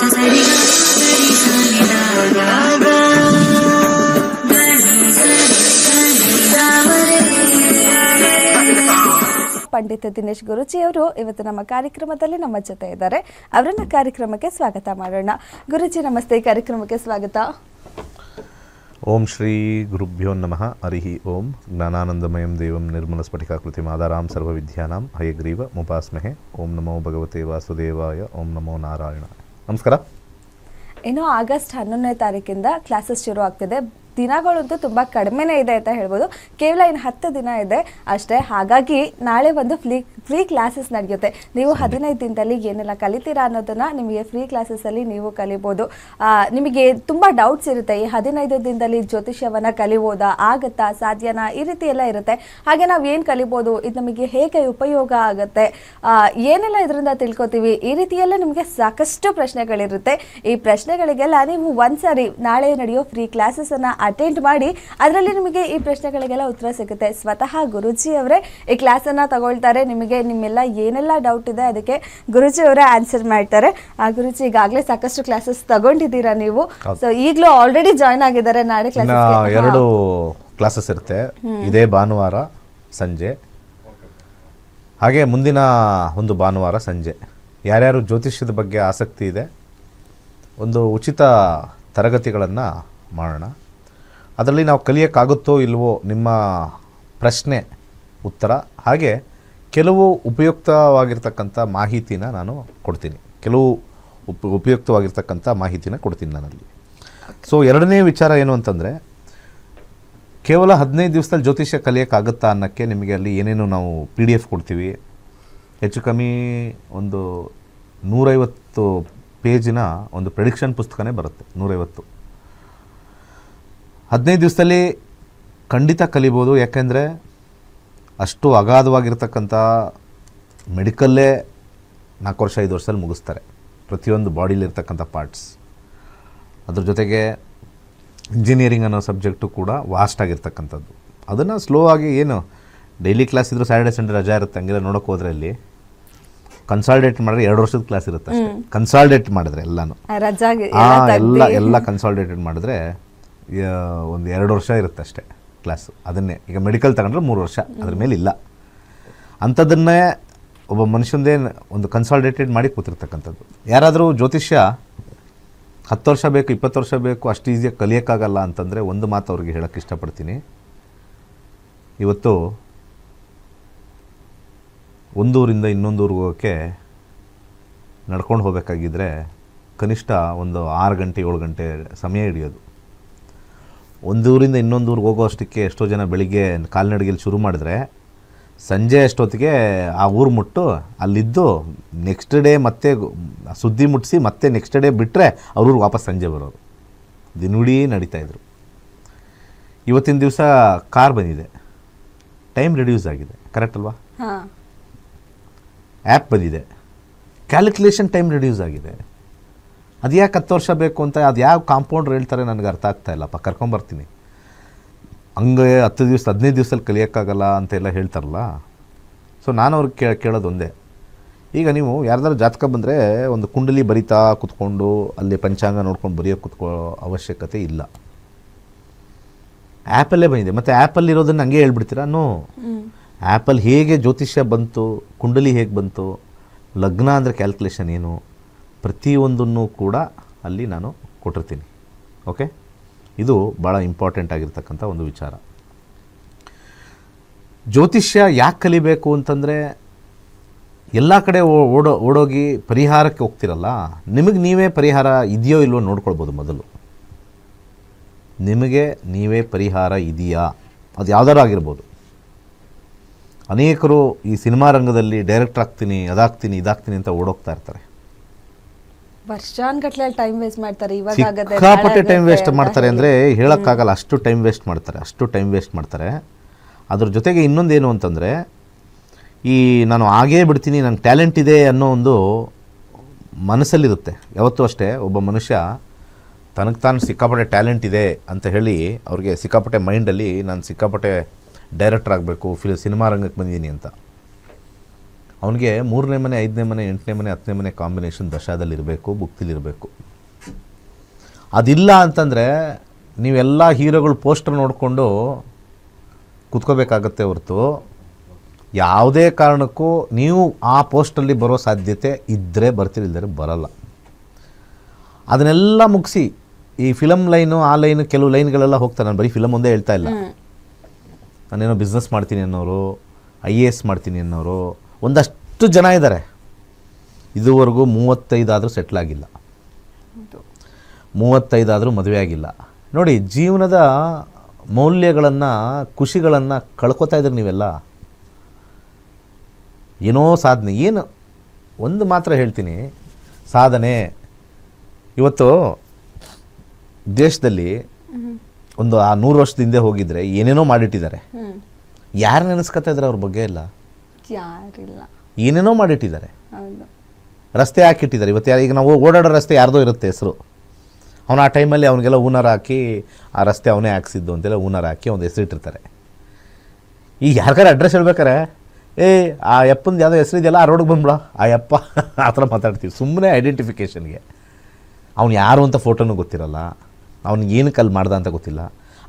ಪಂಡಿತ ದಿನೇಶ್ ಗುರೂಜಿ ಅವರು ಇವತ್ತು ನಮ್ಮ ಕಾರ್ಯಕ್ರಮದಲ್ಲಿ ನಮ್ಮ ಜೊತೆ ಇದ್ದಾರೆ. ಅವರನ್ನ ಕಾರ್ಯಕ್ರಮಕ್ಕೆ ಸ್ವಾಗತ ಮಾಡೋಣ. ಗುರೂಜಿ ನಮಸ್ತೆ, ಕಾರ್ಯಕ್ರಮಕ್ಕೆ ಸ್ವಾಗತ. ಓಂ ಶ್ರೀ ಗುರುಭ್ಯೋ ನಮಃ. ಹರಿ ಓಂ. ಜ್ಞಾನಾನಂದಮಯಂ ದೇವಂ ನಿರ್ಮಲ ಸ್ಫಟಿಕಾಕೃತಿಂ ಆಧಾರಾಂ ಸರ್ವವಿದ್ಯಾನಾಂ ಹಯಗ್ರೀವ ಮುಪಾಸ್ಮಹೆ. ಓಂ ನಮೋ ಭಗವತೆ ವಾಸುದೇವಾಯ. ಓಂ ನಮೋ ನಾರಾಯಣ. ನಮಸ್ಕಾರ. ಇನ್ನು ಆಗಸ್ಟ್ 11ನೇ ತಾರೀಕಿಂದ ಕ್ಲಾಸಸ್ ಶುರು ಆಗ್ತಿದೆ. ದಿನಗಳಂತೂ ತುಂಬ ಕಡಿಮೆನೇ ಇದೆ ಅಂತ ಹೇಳ್ಬೋದು. ಕೇವಲ ಇನ್ನು 10 ದಿನ ಇದೆ ಅಷ್ಟೇ. ಹಾಗಾಗಿ ನಾಳೆ ಒಂದು ಫ್ರೀ ಕ್ಲಾಸಸ್ ನಡೆಯುತ್ತೆ. ನೀವು 15 ದಿನದಲ್ಲಿ ಏನೆಲ್ಲ ಕಲಿತೀರಾ ಅನ್ನೋದನ್ನು ನಿಮಗೆ ಫ್ರೀ ಕ್ಲಾಸಸ್ಸಲ್ಲಿ ನೀವು ಕಲಿಬೋದು. ನಿಮಗೆ ತುಂಬ ಡೌಟ್ಸ್ ಇರುತ್ತೆ, ಈ 15 ದಿನದಲ್ಲಿ ಜ್ಯೋತಿಷ್ಯವನ್ನು ಕಲಿಬೋದಾ, ಆಗುತ್ತಾ, ಸಾಧ್ಯನಾ, ಈ ರೀತಿ ಎಲ್ಲ ಇರುತ್ತೆ. ಹಾಗೆ ನಾವು ಏನು ಕಲಿಬೋದು, ಇದು ನಮಗೆ ಹೇಗೆ ಉಪಯೋಗ ಆಗುತ್ತೆ, ಏನೆಲ್ಲ ಇದರಿಂದ ತಿಳ್ಕೊತೀವಿ, ಈ ರೀತಿಯೆಲ್ಲ ನಿಮಗೆ ಸಾಕಷ್ಟು ಪ್ರಶ್ನೆಗಳಿರುತ್ತೆ. ಈ ಪ್ರಶ್ನೆಗಳಿಗೆಲ್ಲ ನೀವು ಒಂದ್ಸರಿ ನಾಳೆ ನಡೆಯೋ ಫ್ರೀ ಕ್ಲಾಸಸ್ಸನ್ನು ಅಟೆಂಡ್ ಮಾಡಿ ಅದರಲ್ಲಿ ನಿಮಗೆ ಈ ಪ್ರಶ್ನೆಗಳಿಗೆಲ್ಲ ಉತ್ತರ ಸಿಗುತ್ತೆ. ಸ್ವತಃ ಗುರೂಜಿ ಅವರೇ ಈ ಕ್ಲಾಸನ್ನು ತಗೊಳ್ತಾರೆ. ನಿಮಗೆ ನಿಮ್ಮೆಲ್ಲ ಏನೆಲ್ಲ ಡೌಟ್ ಇದೆ ಅದಕ್ಕೆ ಗುರೂಜಿ ಅವರೇ ಆನ್ಸರ್ ಮಾಡ್ತಾರೆ. ಗುರೂಜಿ ಈಗಾಗಲೇ ಸಾಕಷ್ಟು ಕ್ಲಾಸಸ್ ತಗೊಂಡಿದ್ದೀರಾ ನೀವು, ಸೊ ಈಗಲೂ ಆಲ್ರೆಡಿ ಜಾಯ್ನ್ ಆಗಿದ್ದಾರೆ. ನಾಳೆ ಕ್ಲಾಸ್ 2 ಕ್ಲಾಸಸ್ ಇರುತ್ತೆ. ಇದೇ ಭಾನುವಾರ ಸಂಜೆ, ಹಾಗೆ ಮುಂದಿನ ಒಂದು ಭಾನುವಾರ ಸಂಜೆ. ಯಾರ್ಯಾರು ಜ್ಯೋತಿಷ್ಯದ ಬಗ್ಗೆ ಆಸಕ್ತಿ ಇದೆ, ಒಂದು ಉಚಿತ ತರಗತಿಗಳನ್ನು ಮಾಡೋಣ. ಅದರಲ್ಲಿ ನಾವು ಕಲಿಯೋಕ್ಕಾಗುತ್ತೋ ಇಲ್ವೋ ನಿಮ್ಮ ಪ್ರಶ್ನೆ ಉತ್ತರ, ಹಾಗೆ ಕೆಲವು ಉಪಯುಕ್ತವಾಗಿರ್ತಕ್ಕಂಥ ಮಾಹಿತಿನ ನಾನು ಕೊಡ್ತೀನಿ. ಕೆಲವು ಉಪಯುಕ್ತವಾಗಿರ್ತಕ್ಕಂಥ ಮಾಹಿತಿನ ಕೊಡ್ತೀನಿ ನಾನಲ್ಲಿ. ಸೊ 2ನೇ ವಿಚಾರ ಏನು ಅಂತಂದರೆ, ಕೇವಲ 15 ದಿವಸದಲ್ಲಿ ಜ್ಯೋತಿಷ್ಯ ಕಲಿಯೋಕ್ಕಾಗುತ್ತಾ ಅನ್ನೋಕ್ಕೆ ನಿಮಗೆ ಅಲ್ಲಿ ಏನೇನು ನಾವು PDF ಕೊಡ್ತೀವಿ. ಹೆಚ್ಚು ಕಮ್ಮಿ ಒಂದು 150 ಪೇಜಿನ ಒಂದು ಪ್ರೆಡಿಕ್ಷನ್ ಪುಸ್ತಕನೇ ಬರುತ್ತೆ. 150. 15 ದಿವಸದಲ್ಲಿ ಖಂಡಿತ ಕಲಿಬೋದು. ಯಾಕೆಂದರೆ ಅಷ್ಟು ಅಗಾಧವಾಗಿರ್ತಕ್ಕಂಥ ಮೆಡಿಕಲ್ಲೇ 4 ವರ್ಷ 5 ವರ್ಷದಲ್ಲಿ ಮುಗಿಸ್ತಾರೆ, ಪ್ರತಿಯೊಂದು ಬಾಡಿಲಿರ್ತಕ್ಕಂಥ ಪಾರ್ಟ್ಸ್. ಅದ್ರ ಜೊತೆಗೆ ಇಂಜಿನಿಯರಿಂಗ್ ಅನ್ನೋ ಸಬ್ಜೆಕ್ಟು ಕೂಡ ವಾಸ್ಟ್ ಆಗಿರ್ತಕ್ಕಂಥದ್ದು. ಅದನ್ನು ಸ್ಲೋ ಆಗಿ, ಏನು ಡೈಲಿ ಕ್ಲಾಸ್ ಇದ್ದರೂ ಸ್ಯಾಟರ್ಡೆ ಸಂಡೇ ರಜಾ ಇರುತ್ತೆ, ಹಂಗೆಲ್ಲ ನೋಡೋಕೆ ಹೋದರೆ ಅಲ್ಲಿ ಕನ್ಸಾಲ್ಡೇಟ್ ಮಾಡಿದ್ರೆ 2 ವರ್ಷದ ಕ್ಲಾಸ್ ಇರುತ್ತೆ ಅಷ್ಟೇ. ಕನ್ಸಾಲ್ಡೇಟ್ ಮಾಡಿದ್ರೆ ಎಲ್ಲನೂ ಎಲ್ಲ ಕನ್ಸಾಲ್ಡೇಟೆಡ್ ಮಾಡಿದ್ರೆ ಒಂದು 2 ವರ್ಷ ಇರುತ್ತೆ ಅಷ್ಟೇ ಕ್ಲಾಸು. ಅದನ್ನೇ ಈಗ ಮೆಡಿಕಲ್ ತಗೊಂಡ್ರೆ 3 ವರ್ಷ, ಅದ್ರ ಮೇಲೆ ಇಲ್ಲ. ಅಂಥದ್ದನ್ನೇ ಒಬ್ಬ ಮನುಷ್ಯಂದೇ ಒಂದು ಕನ್ಸಾಲ್ಡೇಟೆಡ್ ಮಾಡಿ ಕೂತಿರ್ತಕ್ಕಂಥದ್ದು. ಯಾರಾದರೂ ಜ್ಯೋತಿಷ್ಯ 10 ವರ್ಷ ಬೇಕು, 20 ವರ್ಷ ಬೇಕು, ಅಷ್ಟು ಈಸಿಯಾಗಿ ಕಲಿಯೋಕ್ಕಾಗಲ್ಲ ಅಂತಂದರೆ ಒಂದು ಮಾತು ಅವ್ರಿಗೆ ಹೇಳೋಕ್ಕೆ ಇಷ್ಟಪಡ್ತೀನಿ. ಇವತ್ತು ಒಂದೂರಿಂದ ಇನ್ನೊಂದೂರಿಗೆ ಹೋಗೋಕ್ಕೆ ನಡ್ಕೊಂಡು ಹೋಗಬೇಕಾಗಿದ್ದರೆ ಕನಿಷ್ಠ ಒಂದು 6 ಗಂಟೆ 7 ಗಂಟೆ ಸಮಯ ಹಿಡಿಯೋದು. ಒಂದೂರಿಂದ ಇನ್ನೊಂದೂರಿಗೆ ಹೋಗೋ ಅಷ್ಟಕ್ಕೆ ಎಷ್ಟೋ ಜನ ಬೆಳಿಗ್ಗೆ ಕಾಲ್ನಡಿಗೆಯಲ್ಲಿ ಶುರು ಮಾಡಿದ್ರೆ ಸಂಜೆ ಅಷ್ಟೊತ್ತಿಗೆ ಆ ಊರು ಮುಟ್ಟು ಅಲ್ಲಿದ್ದು ನೆಕ್ಸ್ಟ್ ಡೇ ಮತ್ತೆ ಸುದ್ದಿ ಮುಟ್ಟಿಸಿ ಮತ್ತೆ ನೆಕ್ಸ್ಟ್ ಡೇ ಬಿಟ್ಟರೆ ಅವ್ರೂರಿಗೆ ವಾಪಸ್ ಸಂಜೆ ಬರೋರು. ದಿನವಿಡೀ ನಡೀತಾಯಿದ್ರು. ಇವತ್ತಿನ ದಿವಸ ಕಾರ್ ಬಂದಿದೆ, ಟೈಮ್ ರಿಡ್ಯೂಸ್ ಆಗಿದೆ, ಕರೆಕ್ಟ್ ಅಲ್ವಾ? ಆ್ಯಪ್ ಬಂದಿದೆ, ಕ್ಯಾಲ್ಕುಲೇಷನ್ ಟೈಮ್ ರಿಡ್ಯೂಸ್ ಆಗಿದೆ. ಅದು ಯಾಕೆ 10 ವರ್ಷ ಬೇಕು ಅಂತ ಅದು ಯಾವ ಕಾಂಪೌಂಡ್ರ್ ಹೇಳ್ತಾರೆ ನನಗೆ ಅರ್ಥ ಆಗ್ತಾ ಇಲ್ಲಪ್ಪ. ಕರ್ಕೊಂಬರ್ತೀನಿ ಹಂಗೆ 10 ದಿವಸ 15 ದಿವಸದಲ್ಲಿ ಕಲಿಯೋಕ್ಕಾಗಲ್ಲ ಅಂತೆಲ್ಲ ಹೇಳ್ತಾರಲ್ಲ. ಸೊ ನಾನು ಅವ್ರಿಗೆ ಕೇಳೋದು ಒಂದೇ, ಈಗ ನೀವು ಯಾರ್ದಾರು ಜಾತಕ ಬಂದರೆ ಒಂದು ಕುಂಡಲಿ ಬರಿತಾ ಕೂತ್ಕೊಂಡು ಅಲ್ಲಿ ಪಂಚಾಂಗ ನೋಡ್ಕೊಂಡು ಬರೆಯೋಕ್ಕೆ ಕೂತ್ಕೊಳ್ಳೋ ಅವಶ್ಯಕತೆ ಇಲ್ಲ. ಆ್ಯಪಲ್ಲೇ ಬಂದಿದೆ. ಮತ್ತು ಆ್ಯಪಲ್ಲಿರೋದನ್ನು ಹಂಗೆ ಹೇಳ್ಬಿಡ್ತೀರಾ? ನೋ. ಆ್ಯಪಲ್ಲಿ ಹೇಗೆ ಜ್ಯೋತಿಷ್ಯ ಬಂತು, ಕುಂಡಲಿ ಹೇಗೆ ಬಂತು, ಲಗ್ನ ಅಂದರೆ ಕ್ಯಾಲ್ಕುಲೇಷನ್ ಏನು, ಪ್ರತಿಯೊಂದನ್ನು ಕೂಡ ಅಲ್ಲಿ ನಾನು ಕೊಟ್ಟಿರ್ತೀನಿ. ಓಕೆ, ಇದು ಭಾಳ ಇಂಪಾರ್ಟೆಂಟ್ ಆಗಿರ್ತಕ್ಕಂಥ ಒಂದು ವಿಚಾರ. ಜ್ಯೋತಿಷ್ಯ ಯಾಕೆ ಕಲಿಬೇಕು ಅಂತಂದರೆ, ಎಲ್ಲ ಕಡೆ ಓಡೋಗಿ ಪರಿಹಾರಕ್ಕೆ ಹೋಗ್ತಿರಲ್ಲ, ನಿಮಗೆ ನೀವೇ ಪರಿಹಾರ ಇದೆಯೋ ಇಲ್ವೋ ನೋಡ್ಕೊಳ್ಬೋದು. ಮೊದಲು ನಿಮಗೆ ನೀವೇ ಪರಿಹಾರ ಇದೆಯಾ, ಅದು ಯಾವ್ದಾರು ಆಗಿರ್ಬೋದು. ಅನೇಕರು ಈ ಸಿನಿಮಾ ರಂಗದಲ್ಲಿ ಡೈರೆಕ್ಟರ್ ಆಗ್ತೀನಿ, ಅದಾಗ್ತೀನಿ, ಇದಾಗ್ತೀನಿ ಅಂತ ಓಡೋಗ್ತಾ ಇರ್ತಾರೆ. ವರ್ಷಾನ್ಗಟ್ಲೆ ಟೈಮ್ ವೇಸ್ಟ್ ಮಾಡ್ತಾರೆ. ಸಿಕ್ಕಾಪಟ್ಟೆ ಟೈಮ್ ವೇಸ್ಟ್ ಮಾಡ್ತಾರೆ ಅಂದರೆ ಹೇಳೋಕ್ಕಾಗಲ್ಲ, ಅಷ್ಟು ಟೈಮ್ ವೇಸ್ಟ್ ಮಾಡ್ತಾರೆ. ಅದ್ರ ಜೊತೆಗೆ ಇನ್ನೊಂದೇನು ಅಂತಂದರೆ, ಈ ನಾನು ಆಗೇ ಬಿಡ್ತೀನಿ, ನಂಗೆ ಟ್ಯಾಲೆಂಟ್ ಇದೆ ಅನ್ನೋ ಒಂದು ಮನಸ್ಸಲ್ಲಿರುತ್ತೆ ಯಾವತ್ತೂ ಅಷ್ಟೇ. ಒಬ್ಬ ಮನುಷ್ಯ ತನಗೆ ತಾನು ಸಿಕ್ಕಾಪಟ್ಟೆ ಟ್ಯಾಲೆಂಟ್ ಇದೆ ಅಂತ ಹೇಳಿ ಅವ್ರಿಗೆ ಸಿಕ್ಕಾಪಟ್ಟೆ ಮೈಂಡಲ್ಲಿ ನಾನು ಸಿಕ್ಕಾಪಟ್ಟೆ ಡೈರೆಕ್ಟರ್ ಆಗಬೇಕು, ಸಿನಿಮಾ ರಂಗಕ್ಕೆ ಬಂದಿದ್ದೀನಿ ಅಂತ ಅವನಿಗೆ 3ನೇ ಮನೆ 5ನೇ ಮನೆ 8ನೇ ಮನೆ 10ನೇ ಮನೆ ಕಾಂಬಿನೇಷನ್ ದಶಾದಲ್ಲಿರಬೇಕು, ಭುಕ್ತಿಲಿರಬೇಕು. ಅದಿಲ್ಲ ಅಂತಂದರೆ ನೀವೆಲ್ಲ ಹೀರೋಗಳು ಪೋಸ್ಟರ್ ನೋಡಿಕೊಂಡು ಕೂತ್ಕೋಬೇಕಾಗತ್ತೆ ಹೊರತು ಯಾವುದೇ ಕಾರಣಕ್ಕೂ ನೀವು ಆ ಪೋಸ್ಟಲ್ಲಿ ಬರೋ ಸಾಧ್ಯತೆ ಇದ್ದರೆ ಬರ್ತೀರಿ, ಇಲ್ಲದ್ರೆ ಬರಲ್ಲ. ಅದನ್ನೆಲ್ಲ ಮುಗಿಸಿ ಈ ಫಿಲಮ್ ಲೈನು ಆ ಲೈನು ಕೆಲವು ಲೈನ್ಗಳೆಲ್ಲ ಹೋಗ್ತಾರೆ. ನಾನು ಬರೀ ಫಿಲಮ್ ಒಂದೇ ಹೇಳ್ತಾ ಇಲ್ಲ. ನಾನೇನೋ ಬಿಸ್ನೆಸ್ ಮಾಡ್ತೀನಿ ಅನ್ನೋರು, IAS ಮಾಡ್ತೀನಿ ಅನ್ನೋರು ಒಂದಷ್ಟು ಜನ ಇದ್ದಾರೆ. ಇದುವರೆಗೂ 35 ಆದರೂ ಸೆಟ್ಲ್ ಆಗಿಲ್ಲ, 35 ಆದರೂ ಮದುವೆ ಆಗಿಲ್ಲ. ನೋಡಿ, ಜೀವನದ ಮೌಲ್ಯಗಳನ್ನು, ಖುಷಿಗಳನ್ನು ಕಳ್ಕೊತಾ ಇದ್ರಿ ನೀವೆಲ್ಲ. ಏನೋ ಸಾಧನೆ, ಏನು ಒಂದು ಮಾತ್ರ ಹೇಳ್ತೀನಿ, ಸಾಧನೆ. ಇವತ್ತು ದೇಶದಲ್ಲಿ ಒಂದು ಆ 100 ವರ್ಷದ ಹಿಂದೆ ಹೋಗಿದ್ರೆ ಏನೇನೋ ಮಾಡಿಟ್ಟಿದ್ದಾರೆ. ಯಾರು ನೆನೆಸ್ಕೊತಾ ಇದ್ದಾರೆ ಅವ್ರ ಬಗ್ಗೆ? ಇಲ್ಲ, ಯಾರಿಲ್ಲ. ಏನೇನೋ ಮಾಡಿಟ್ಟಿದ್ದಾರೆ. ಹೌದು. ರಸ್ತೆ ಹಾಕಿಟ್ಟಿದ್ದಾರೆ. ಇವತ್ತು ಈಗ ನಾವು ಓಡಾಡೋ ರಸ್ತೆ ಯಾರ್ದೋ ಇರುತ್ತೆ ಹೆಸರು. ಅವನು ಆ ಟೈಮಲ್ಲಿ ಅವನಿಗೆಲ್ಲ ಹೂನಾರ ಹಾಕಿ ಆ ರಸ್ತೆ ಅವನೇ ಹಾಕ್ಸಿದ್ದು ಅಂತೆಲ್ಲ ಹೂನಾರ ಹಾಕಿ ಅವ್ನು ಹೆಸರಿಟ್ಟಿರ್ತಾರೆ. ಈಗ ಯಾರಿಗಾರ ಅಡ್ರೆಸ್ ಹೇಳ್ಬೇಕಾರೆ, ಆ ಯಪ್ಪಂದು ಯಾವುದೋ ಹೆಸರಿದೆಯಲ್ಲ, ಆ ರೋಡಿಗೆ ಬಂದ್ಬಿಡ ಆ ಯಪ್ಪ ಆ ಥರ ಮಾತಾಡ್ತೀವಿ ಸುಮ್ಮನೆ ಐಡೆಂಟಿಫಿಕೇಷನ್ಗೆ. ಅವ್ನು ಯಾರು ಅಂತ ಫೋಟೋನೂ ಗೊತ್ತಿರಲ್ಲ, ಅವ್ನಿಗೆ ಏನಕ್ಕೆ ಅಲ್ಲಿ ಮಾಡ್ದ ಅಂತ ಗೊತ್ತಿಲ್ಲ.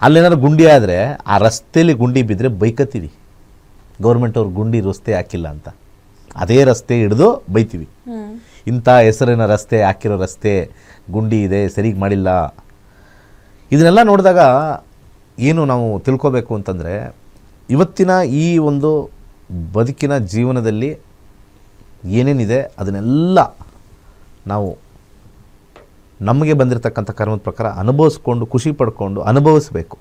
ಅಲ್ಲೇನಾದ್ರು ಗುಂಡಿ ಆದರೆ ಆ ರಸ್ತೆಯಲ್ಲಿ ಗುಂಡಿ ಬಿದ್ದರೆ ಬೈಕತ್ತೀವಿ, ಗೌರ್ಮೆಂಟ್ ಅವ್ರು ಗುಂಡಿ ರಸ್ತೆ ಹಾಕಿಲ್ಲ ಅಂತ. ಅದೇ ರಸ್ತೆ ಹಿಡಿದು ಬೈತೀವಿ. ಇಂಥ ಹೆಸರಿನ ರಸ್ತೆ ಹಾಕಿರೋ ರಸ್ತೆ ಗುಂಡಿ ಇದೆ, ಸರಿಗೆ ಮಾಡಿಲ್ಲ. ಇದನ್ನೆಲ್ಲ ನೋಡಿದಾಗ ಏನು ನಾವು ತಿಳ್ಕೊಬೇಕು ಅಂತಂದರೆ, ಇವತ್ತಿನ ಈ ಒಂದು ಬದುಕಿನ ಜೀವನದಲ್ಲಿ ಏನೇನಿದೆ ಅದನ್ನೆಲ್ಲ ನಾವು ನಮಗೆ ಬಂದಿರತಕ್ಕಂಥ ಕರ್ಮದ ಪ್ರಕಾರ ಅನುಭವಿಸ್ಕೊಂಡು ಖುಷಿ ಪಡ್ಕೊಂಡು ಅನುಭವಿಸ್ಬೇಕು.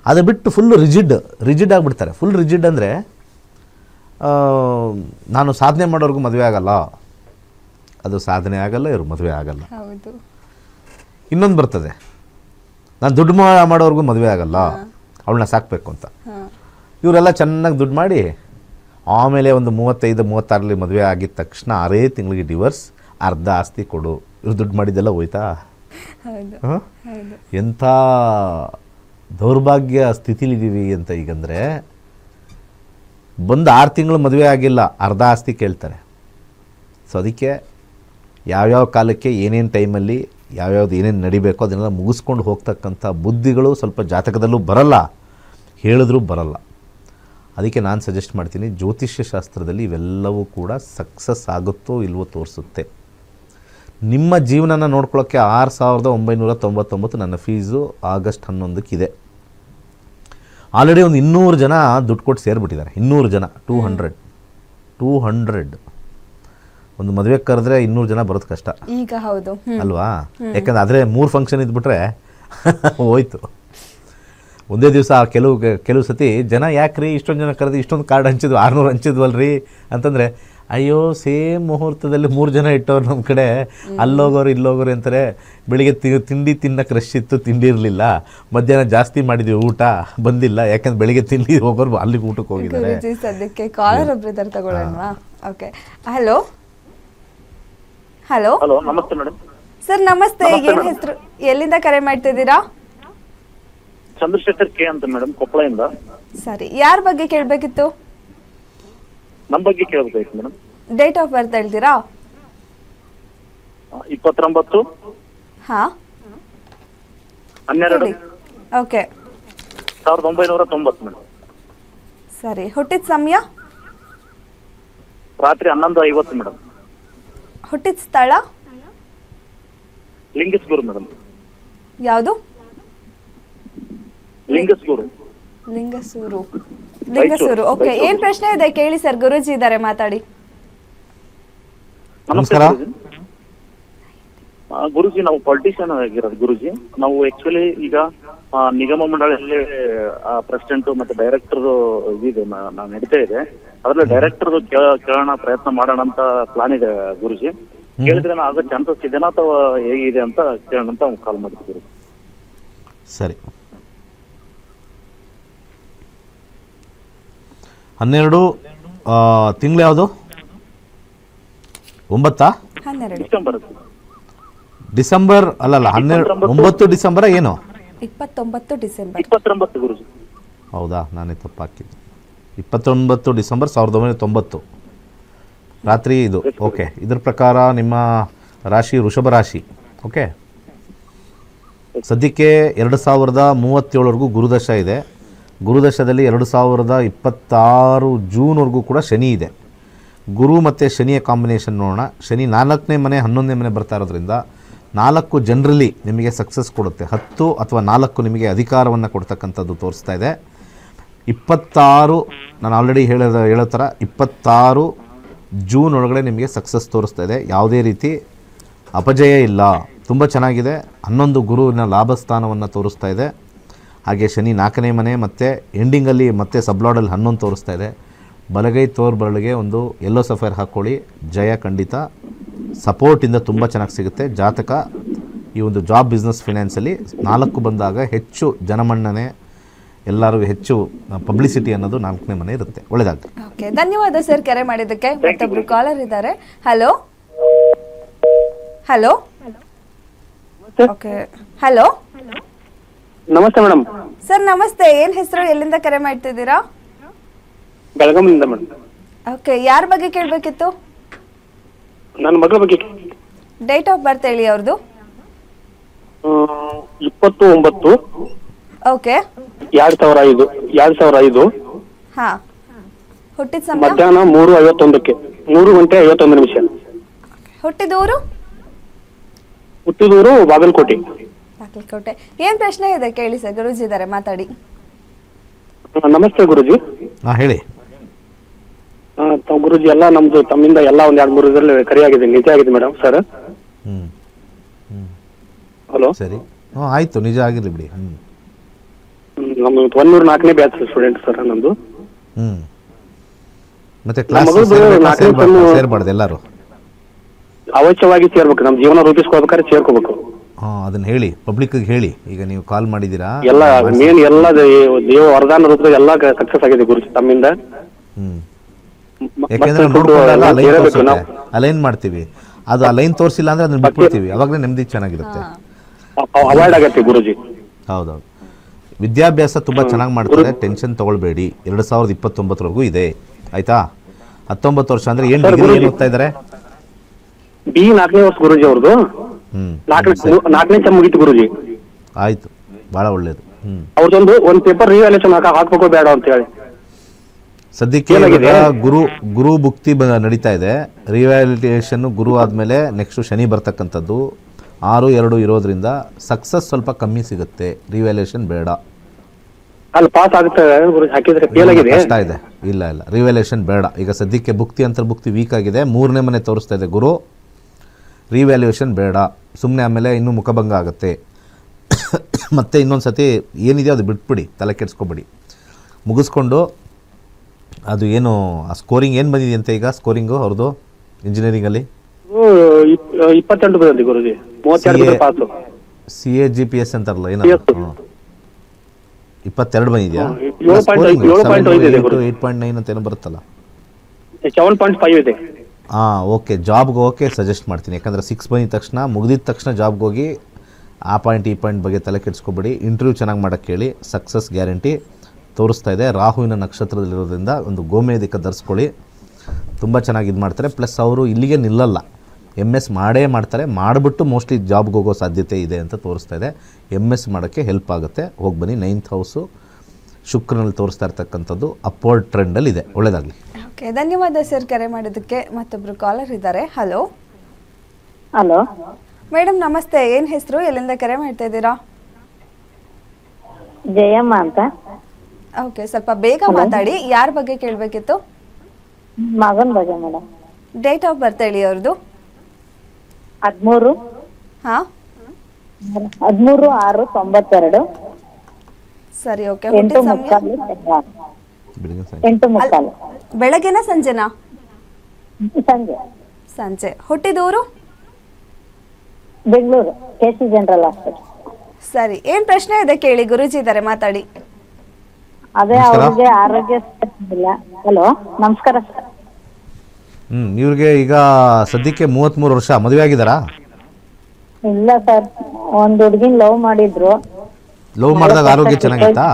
ಅದು ಬಿಟ್ಟು ಫುಲ್ಲು ರಿಜಿಡ್ ಆಗಿಬಿಡ್ತಾರೆ. ಫುಲ್ ರಿಜಿಡ್ ಅಂದರೆ ನಾನು ಸಾಧನೆ ಮಾಡೋರ್ಗೂ ಮದುವೆ ಆಗಲ್ಲ, ಅದು ಸಾಧನೆ ಆಗಲ್ಲ, ಇವರು ಮದುವೆ ಆಗಲ್ಲ. ಹೌದು. ಇನ್ನೊಂದು ಬರ್ತದೆ, ನಾನು ದುಡ್ಡು ಮಾಡೋರ್ಗೂ ಮದುವೆ ಆಗಲ್ಲ, ಅವಳನ್ನ ಸಾಕಬೇಕು ಅಂತ. ಇವರೆಲ್ಲ ಚೆನ್ನಾಗಿ ದುಡ್ಡು ಮಾಡಿ ಆಮೇಲೆ ಒಂದು 35-36ರಲ್ಲಿ ಮದುವೆ ಆಗಿದ ತಕ್ಷಣ 6 ತಿಂಗಳಿಗೆ ಡಿವೋರ್ಸ್, ಅರ್ಧ ಆಸ್ತಿ ಕೊಡು. ಇವ್ರು ದುಡ್ಡು ಮಾಡಿದ್ದೆಲ್ಲ ಹೋಯ್ತಾ? ಎಂಥ ದೌರ್ಭಾಗ್ಯ ಸ್ಥಿತಿಲಿದ್ದೀವಿ ಅಂತ. ಈಗಂದರೆ ಬಂದು 6 ತಿಂಗಳು ಮದುವೆ ಆಗಿಲ್ಲ, ಅರ್ಧ ಆಸ್ತಿ ಕೇಳ್ತಾರೆ. ಸೊ ಅದಕ್ಕೆ ಯಾವ್ಯಾವ ಕಾಲಕ್ಕೆ ಏನೇನು ಟೈಮಲ್ಲಿ ಯಾವ್ಯಾವ್ದು ಏನೇನು ನಡಿಬೇಕೋ ಅದನ್ನೆಲ್ಲ ಮುಗಿಸ್ಕೊಂಡು ಹೋಗ್ತಕ್ಕಂಥ ಬುದ್ಧಿಗಳು ಸ್ವಲ್ಪ ಜಾತಕದಲ್ಲೂ ಬರಲ್ಲ, ಹೇಳಿದ್ರೂ ಬರಲ್ಲ. ಅದಕ್ಕೆ ನಾನು ಸಜೆಸ್ಟ್ ಮಾಡ್ತೀನಿ, ಜ್ಯೋತಿಷ್ಯ ಶಾಸ್ತ್ರದಲ್ಲಿ ಇವೆಲ್ಲವೂ ಕೂಡ ಸಕ್ಸಸ್ ಆಗುತ್ತೋ ಇಲ್ವೋ ತೋರಿಸುತ್ತೆ. ನಿಮ್ಮ ಜೀವನನ ನೋಡ್ಕೊಳ್ಳೋಕ್ಕೆ 6,999 ನನ್ನ ಫೀಸು ಆಗಸ್ಟ್ 11ಕ್ಕಿದೆ. ಆಲ್ರೆಡಿ ಒಂದು 200 ಜನ ದುಡ್ಡು ಕೊಟ್ಟು ಸೇರಿಬಿಟ್ಟಿದ್ದಾರೆ. 200 ಜನ, 200 ಒಂದು ಮದುವೆ ಕರೆದ್ರೆ 200 ಜನ ಬರೋದು ಕಷ್ಟ ಈಗ. ಹೌದು ಅಲ್ವಾ? ಯಾಕಂದ್ರೆ ಆದರೆ 3 ಫಂಕ್ಷನ್ ಇದ್ಬಿಟ್ರೆ ಹೋಯ್ತು. ಒಂದೇ ದಿವಸ ಕೆಲವು ಸತಿ ಜನ ಯಾಕ್ರಿ ಇಷ್ಟೊಂದು ಜನ ಕರೆದು ಇಷ್ಟೊಂದು ಕಾರ್ಡ್ ಹಂಚಿದ್ವು, 600 ಹಂಚಿದ್ವಲ್ರಿ ಅಂತಂದರೆ, ಅಯ್ಯೋ ಸೇಮ್ ಮುಹೂರ್ತದಲ್ಲಿ 3 ಜನ ಇಟ್ಟವ್ರು ನಮ್ಮ ಕಡೆ, ಅಲ್ಲೋಗೋರು ಇಲ್ಲೋಗೋರು ಅಂತಾರೆ. ಬೆಳಿಗ್ಗೆ ತಿಂಡಿ ತಿನ್ನಕ್ಕೆ ರಶ್ ಇತ್ತು, ತಿಂಡಿ ಇರಲಿಲ್ಲ. ಮಧ್ಯಾಹ್ನ ಜಾಸ್ತಿ ಮಾಡಿದ್ವಿ, ಊಟ ಬಂದಿಲ್ಲ, ಯಾಕಂದ್ರೆ ಬೆಳಿಗ್ಗೆ ತಿಂಡಿ ಹೋಗೋರು ಅಲ್ಲಿಗೆ ಊಟಕ್ಕೆ ಹೋಗಿದ್ದಾರೆ. ಸದ್ಯಕ್ಕೆ ಕಾಲರ್ ಒಬ್ರು ಇದ್ದಾರೆ, ತಗೊಳ್ಳೋಣವಾ? ಓಕೆ. ಹಲೋ ಹಲೋ ಹಲೋ, ನಮಸ್ತೆ ಮೇಡಮ್. ಸರ್ ನಮಸ್ತೆ. ಏನು ಹೆಸರು, ಎಲ್ಲಿಂದ ಕರೆ ಮಾಡ್ತಿದ್ದೀರಾ? ಚಂದ್ರಶೇಖರ್ ಕೆ ಅಂತ ಮೇಡಮ್, ಕೊಪ್ಪಳದಿಂದ. ಸರಿ, ಯಾರ ಬಗ್ಗೆ ಕೇಳಬೇಕಿತ್ತು? ನಮ್ಮ ಬಗ್ಗೆ ಕೇಳಬೇಕಾಯ್ತು ಮೇಡಮ್. ಡೇಟ್ ಆಫ್ ಬರ್ತ್ ಹೇಳ್ತೀರಾ? 29 ಹಾ 12 ಓಕೆ 1990 ಮೇಡಮ್. ಸರಿ, ಹುಟ್ಟಿದ ಸಮಯ? ರಾತ್ರಿ 11:50 ಮೇಡಮ್. ಹುಟ್ಟಿದ ಸ್ಥಳ? ಲಿಂಗಸ್ಗೂರು ಮೇಡಮ್. ಯಾವುದು? ಲಿಂಗಸ್ಗೂರು. ಲಿಂಗಸೂರು. ಓಕೆ. ಏನ್ ಪ್ರಶ್ನೆ ಇದೆ ಕೇಳಿ ಸರ್, ಗುರೂಜಿ ಇದ್ದಾರೆ, ಮಾತಾಡಿ. ನಮಸ್ಕಾರ ಗುರುಜಿ, ನಾವು ಪೊಲಿಟಿಷಿಯನ್ ಆಗಿರೋದು ಗುರುಜಿ. ನಾವು ಆಕ್ಚುಲಿ ಈಗ ನಿಗಮ ಮಂಡಳಿಯಲ್ಲಿ ಪ್ರೆಸಿಡೆಂಟ್ ಮತ್ತೆ ಡೈರೆಕ್ಟರ್ ಇದೆ, ನಾವು ನಡೀತಾ ಇದೆ. ಅದ್ರಲ್ಲಿ ಡೈರೆಕ್ಟರ್ ಕೇಳೋಣ, ಪ್ರಯತ್ನ ಮಾಡೋಣ ಅಂತ ಪ್ಲಾನ್ ಇದೆ ಗುರುಜಿ. ಕೇಳಿದ್ರೆ ಆಗೋ ಚಾನ್ಸಸ್ ಇದೆನಾ ಅಥವಾ ಹೇಗಿದೆ ಅಂತ ಕೇಳೋಣ ಅಂತ ಕಾಲ್ ಮಾಡಿದ್ವಿ. ಸರಿ. 12 ತಿಂಗಳು ಯಾವುದು? 9 ಡಿಸೆಂಬರ್ ಅಲ್ಲಲ್ಲ, 9 ಡಿಸೆಂಬರ್ ಏನು? 29 ಡಿಸೆಂಬರ್. 29 ಗುರುಜಿ. ಹೌದಾ, ನಾನೇ ತಪ್ಪು ಹಾಕಿದ್ದೆ. 29 ಡಿಸೆಂಬರ್ 1990. ರಾತ್ರಿ ಇದು ಓಕೆ. ಇದ್ರ ಪ್ರಕಾರ ನಿಮ್ಮ ರಾಶಿ ವೃಷಭ ರಾಶಿ. ಓಕೆ, ಸದ್ಯಕ್ಕೆ 2037ವರೆಗೂ ಗುರುದಶ ಇದೆ. ಗುರುದಶದಲ್ಲಿ 2026 ಜೂನ್ವರೆಗೂ ಕೂಡ ಶನಿ ಇದೆ. ಗುರು ಮತ್ತು ಶನಿಯ ಕಾಂಬಿನೇಷನ್ ನೋಡೋಣ. ಶನಿ 4ನೇ ಮನೆ 11ನೇ ಮನೆ ಬರ್ತಾ ಇರೋದ್ರಿಂದ 4 ಜನರಲಿ ನಿಮಗೆ ಸಕ್ಸಸ್ ಕೊಡುತ್ತೆ. 10 ಅಥವಾ 4 ನಿಮಗೆ ಅಧಿಕಾರವನ್ನು ಕೊಡ್ತಕ್ಕಂಥದ್ದು ತೋರಿಸ್ತಾ ಇದೆ. 26 ನಾನು ಆಲ್ರೆಡಿ ಹೇಳೋ ಥರ 26 ಜೂನ್ ಒಳಗಡೆ ನಿಮಗೆ ಸಕ್ಸಸ್ ತೋರಿಸ್ತಾ ಇದೆ. ಯಾವುದೇ ರೀತಿ ಅಪಜಯ ಇಲ್ಲ, ತುಂಬ ಚೆನ್ನಾಗಿದೆ. 11 ಗುರುವಿನ ಲಾಭಸ್ಥಾನವನ್ನು ತೋರಿಸ್ತಾ ಇದೆ. ಹಾಗೆ ಶನಿ 4ನೇ ಮನೆ ಮತ್ತು ಎಂಡಿಂಗಲ್ಲಿ ಮತ್ತೆ ಸಬ್ಲಾಡಲ್ಲಿ 11 ತೋರಿಸ್ತಾ ಇದೆ. ಬಲಗೈ ತೋರ್ಬರಳಿಗೆ ಒಂದು ಯೆಲ್ಲೋ ಸಫೈರ್ ಹಾಕ್ಕೊಳ್ಳಿ, ಜಯ ಖಂಡಿತ. ಸಪೋರ್ಟಿಂದ ತುಂಬ ಚೆನ್ನಾಗಿ ಸಿಗುತ್ತೆ. ಜಾತಕ ಈ ಒಂದು ಜಾಬ್ ಬಿಸ್ನೆಸ್ ಫಿನಾನ್ಸಲ್ಲಿ 4 ಬಂದಾಗ ಹೆಚ್ಚು ಜನಮನ್ನಣೆ, ಎಲ್ಲರಿಗೂ ಹೆಚ್ಚು ಪಬ್ಲಿಸಿಟಿ ಅನ್ನೋದು 4ನೇ ಮನೆ ಇರುತ್ತೆ. ಒಳ್ಳೆಯದಾಗಲಿ. ಓಕೆ, ಧನ್ಯವಾದ ಸರ್ ಕರೆ ಮಾಡಿದ್ದಕ್ಕೆ. ಮತ್ತೊಬ್ರು ಕಾಲರ್ ಇದ್ದಾರೆ. ಹಲೋ ಹಲೋ ಓಕೆ, ಹಲೋ ನಮಸ್ತೆ ಮೇಡಮ್. ಸರ್ ನಮಸ್ತೆ. ಏನ್ ಹೆಸರು, ಎಲ್ಲಿಂದ ಕರೆ ಮಾಡ್ತಿದ್ದೀರಾ? ಬೆಳಗಾವಿಯಿಂದ ಮೇಡಮ್. ಓಕೆ, ಯಾರ ಬಗ್ಗೆ ಕೇಳಬೇಕಿತ್ತು? ನನ್ನ ಮಗಳ ಬಗ್ಗೆ ಡೇಟ್ ಆಫ್ ಬರ್ತ್ ಹೇಳಿ ಅವ್ರದ್ದು. 29 ಓಕೆ, 2005 ಹಾ. ಹುಟ್ಟಿದ ಸಮಯ? ಮಧ್ಯಾಹ್ನ 3:51 3:51. ಹುಟ್ಟಿದೂರು? ಹುಟ್ಟಿದೂರು ಬಾಗಲಕೋಟೆ. ಬಾಗಲಕೋಟೆ. ಏನ್ ಪ್ರಶ್ನೆ ಇದೆ ಕೇಳಿ ಸರ್, ಗುರೂಜಿ ಇದ್ದಾರೆ, ಮಾತಾಡಿ. ನಮಸ್ತೆ ಗುರುಜಿ. ಹಾಂ, ಹೇಳಿ. ಗುರುಜಿ ಎಲ್ಲ ನಮ್ದು ತಮ್ಮಿಂದ ಎಲ್ಲ ಒಂದ್ 2-3 ಇದರಲ್ಲಿ ಕರಿಯಾಗಿದೆ, ನಿಜ ಆಗಿದೆ ಮೇಡಮ್ ಸರ್. ಹಲೋ, ಸರಿ, ಹ್ಞೂ ಆಯಿತು, ನಿಜ ಆಗಿರಲಿ ಬಿಡಿ. ನಮ್ದು 104ನೇ ಬ್ಯಾಚ್ ಸ್ಟೂಡೆಂಟ್ ಸರ್ ನಮ್ದು. ಮತ್ತೆ ಕ್ಲಾಸ್ ಸೇರ್ಬಾರ್ದು ಎಲ್ಲರೂ. ಅವಶ್ಯವಾಗಿ ಸೇರ್ಬೇಕು, ನಮ್ ಜೀವನ ರೂಪಿಸ್ಕೋಬೇಕಾದ್ರೆ ಸೇರ್ಕೋಬೇಕು. ಹಾಂ, ಅದನ್ನ ಹೇಳಿ, ಪಬ್ಲಿಕ್ಗೆ ಹೇಳಿ. ಈಗ ನೀವು ಕಾಲ್ ಮಾಡಿದ್ದೀರಾ, ಎಲ್ಲ ಮೇನ್ ಎಲ್ಲ ದೇವ ವರದಾನ ರೂಪದಲ್ಲಿ ಎಲ್ಲ ಸಕ್ಸಸ್ ಆಗಿದೆ ಗುರುಜಿ ತಮ್ಮಿಂದ. ಯಾಕೆಂದ್ರೆ ಅಲೈನ್ ಮಾಡ್ತೀವಿ, ಅದು ಆ ಲೈನ್ ತೋರಿಸಿಲ್ಲ ಅಂದ್ರೆ ಅದನ್ನ ಬಿಟ್ಬಿಡ್ತೀವಿ, ಅವಾಗಲೇ ನೆಮ್ಮದಿ ಚೆನ್ನಾಗಿರುತ್ತೆ. ಅವಾಯ್ಡ್ ಆಗತ್ತೆ ಗುರುಜಿ. ಹೌದೌದು. ವಿದ್ಯಾಭ್ಯಾಸ ತುಂಬ ಚೆನ್ನಾಗಿ ಮಾಡ್ತಾರೆ, ಟೆನ್ಷನ್ ತಗೊಳ್ಬೇಡಿ. 2029ವರೆಗೂ ಇದೆ, ಆಯ್ತಾ? 19 ವರ್ಷ ಅಂದ್ರೆ ಏನು ಡಿಗ್ರಿ ಏನು ಓದ್ತಾ ಇದ್ದಾರೆ? ಬಿ 4ನೇ ವರ್ಷ ಗುರುಜಿ ಅವ್ರದ್ದು. 4ನೇ ಸೆಮ್ ಮುಗೀತು ಗುರುಜಿ. ಆಯ್ತು, ಬಹಳ ಒಳ್ಳೇದು. ಅವ್ರದೊಂದು ಒಂದು ಪೇಪರ್ ರಿವ್ಯಾಲ್ಯೂಷನ್ ಹಾಕ್ಬೇಕು ಬೇಡ ಅಂತ ಹೇಳಿ ಸದ್ಯಕ್ಕೆ ಗುರು ಭುಕ್ತಿ ನಡೀತಾ ಇದೆ. ರಿವ್ಯಾಲ್ಯೂಯೇಷನ್ ಗುರು ಆದಮೇಲೆ ನೆಕ್ಸ್ಟ್ ಶನಿ ಬರ್ತಕ್ಕಂಥದ್ದು 6-2 ಇರೋದ್ರಿಂದ ಸಕ್ಸಸ್ ಸ್ವಲ್ಪ ಕಮ್ಮಿ ಸಿಗುತ್ತೆ. ರಿವ್ಯಾಲ್ಯೂಯೇಷನ್ ಬೇಡ. ಅಲ್ಲಿ ಪಾಸ್ ಆಗುತ್ತೆ ಗುರುಜಿ, ಹಾಕಿದ್ರೆ ಫೇಲ್ ಆಗಿದೆ. ಕಷ್ಟ ಇದೆ. ಇಲ್ಲ ರಿವ್ಯಾಲ್ಯೂಯೇಷನ್ ಬೇಡ. ಈಗ ಸದ್ಯಕ್ಕೆ ಭುಕ್ತಿ ಅಂತರ್ಭುಕ್ತಿ ವೀಕ್ ಆಗಿದೆ, 3ನೇ ಮನೆ ತೋರಿಸ್ತಾ ಇದೆ ಗುರು. ರಿವ್ಯಾಲ್ಯೂಯೇಷನ್ ಬೇಡ, ಸುಮ್ಮನೆ ಆಮೇಲೆ ಇನ್ನೂ ಮುಖಭಂಗ ಆಗುತ್ತೆ. ಮತ್ತೆ ಇನ್ನೊಂದು ಸತಿ ಏನಿದೆಯೋ ಅದು ಬಿಟ್ಬಿಡಿ, ತಲೆ ಕೆಡಿಸ್ಕೊಬೇಡಿ. ಮುಗಿಸ್ಕೊಂಡು ಅದು ಏನು ಆ ಸ್ಕೋರಿಂಗ್ ಏನು ಬಂದಿದೆ ಅಂತ ಈಗ ಸ್ಕೋರಿಂಗು ಅವ್ರದ್ದು ಇಂಜಿನಿಯರಿಂಗಲ್ಲಿ 28 ಬಂದಿದೆ ಗುರುಜಿ. 32 ಪಾಸು. CAGPS ಅಂತಾರಲ್ಲ, ಏನೋ 22 ಬಂದಿದೆಯಾ? 8.9 ಅಂತ ಏನೋ ಬರುತ್ತಲ್ಲ, 7.5 ಇದೆ. ಹಾಂ, ಓಕೆ. ಜಾಬ್ಗೆ ಓಕೆ ಸಜೆಸ್ಟ್ ಮಾಡ್ತೀನಿ. ಯಾಕಂದರೆ 6 ಬಂದಿದ ತಕ್ಷಣ, ಮುಗಿದಿದ ತಕ್ಷಣ ಜಾಬ್ಗೆ ಹೋಗಿ ಆ ಪಾಯಿಂಟ್ ಈ ಪಾಯಿಂಟ್ ಬಗ್ಗೆ ತಲೆ ಕೆಡಿಸ್ಕೊಬೇಡಿ. ಇಂಟರ್ವ್ಯೂ ಚೆನ್ನಾಗಿ ಮಾಡೋಕ್ಕೆ ಹೇಳಿ, ಸಕ್ಸಸ್ ಗ್ಯಾರಂಟಿ ತೋರಿಸ್ತಾ ಇದೆ. ರಾಹುವಿನ ನಕ್ಷತ್ರದಲ್ಲಿರೋದ್ರಿಂದ ಒಂದು ಗೋಮೇಧಿಕ ಧರಿಸ್ಕೊಳ್ಳಿ, ತುಂಬ ಚೆನ್ನಾಗಿ ಇದು ಮಾಡ್ತಾರೆ. ಪ್ಲಸ್ ಅವರು ಇಲ್ಲಿಗೆ ನಿಲ್ಲಲ್ಲ, MS ಮಾಡೇ ಮಾಡ್ತಾರೆ. ಮಾಡಿಬಿಟ್ಟು ಮೋಸ್ಟ್ಲಿ ಜಾಬ್ಗೆ ಹೋಗೋ ಸಾಧ್ಯತೆ ಇದೆ ಅಂತ ತೋರಿಸ್ತಾ ಇದೆ. MS ಮಾಡೋಕ್ಕೆ ಹೆಲ್ಪ್ ಆಗುತ್ತೆ. ಹೋಗಿ ಬನ್ನಿ. 9th ಹೌಸು ಶುಕ್ರನಲ್ಲಿ ತೋರಿಸ್ತಾ ಇರ್ತಕ್ಕಂಥದ್ದು ಅಪ್ವರ್ಡ್ ಟ್ರೆಂಡಲ್ಲಿ ಇದೆ. ಒಳ್ಳೆಯದಾಗಲಿ. ಓಕೆ, ಧನ್ಯವಾದ ಸರ್ ಕರೆ ಮಾಡಿದ್ದಕ್ಕೆ. ಮತ್ತೊಬ್ರು ಕಾಲರ್ ಇದ್ದಾರೆ. ಹಲೋ ಹಲೋ ಮೇಡಮ್ ನಮಸ್ತೆ. ಏನ್ ಹೆಸರು, ಎಲ್ಲಿಂದ ಕರೆ ಮಾಡ್ತಾ ಇದ್ದೀರಾ? ಜಯಮ್ಮ ಅಂತ. ಓಕೆ, ಸ್ವಲ್ಪ ಬೇಗ ಮಾತಾಡಿ. ಯಾರ ಬಗ್ಗೆ ಕೇಳಬೇಕಿತ್ತು? ಮಗನ್ ಬಗ್ಗೆ ಮೇಡಮ್. ಡೇಟ್ ಆಫ್ ಬರ್ತ್ ಹೇಳಿ ಅವ್ರದ್ದು. 13 ಹಾ 13/6/92. ಸರಿ, ಓಕೆ. ಹುಟ್ಟಿದ ಸಮಯ? 8:30 ಬೆಳಗ್ಗೆನ ಸಂಜೆನಾ? ಸಂಜೆ. ಸಂಜೆ. ಹುಟ್ಟಿದೂರು? Bengaluru KC general hospital. ಸರಿ, ಏನ್ ಪ್ರಶ್ನೆ ಇದೆ ಕೇಳಿ, ಗುರೂಜಿ ಇದ್ದಾರೆ, ಮಾತಾಡಿ. ಅದೇ ಅವ್ರಿಗೆ ಆರೋಗ್ಯ ಇಲ್ಲ. ಹಲೋ, ನಮಸ್ಕಾರ ಸರ್. ಇವ್ರಿಗೆ ಈಗ ಸದ್ಯಕ್ಕೆ 33 ವರ್ಷ. ಮದುವೆ ಆಗಿದ್ದಾರಾ? ಇಲ್ಲ ಸರ್, ಒಂದ್ ಹುಡುಗಿನ ಲವ್ ಮಾಡಿದ್ರು. ಲವ್ ಮಾಡಿದಾಗ ಆರೋಗ್ಯ ಚೆನ್ನಾಗಿತ್ತಾ?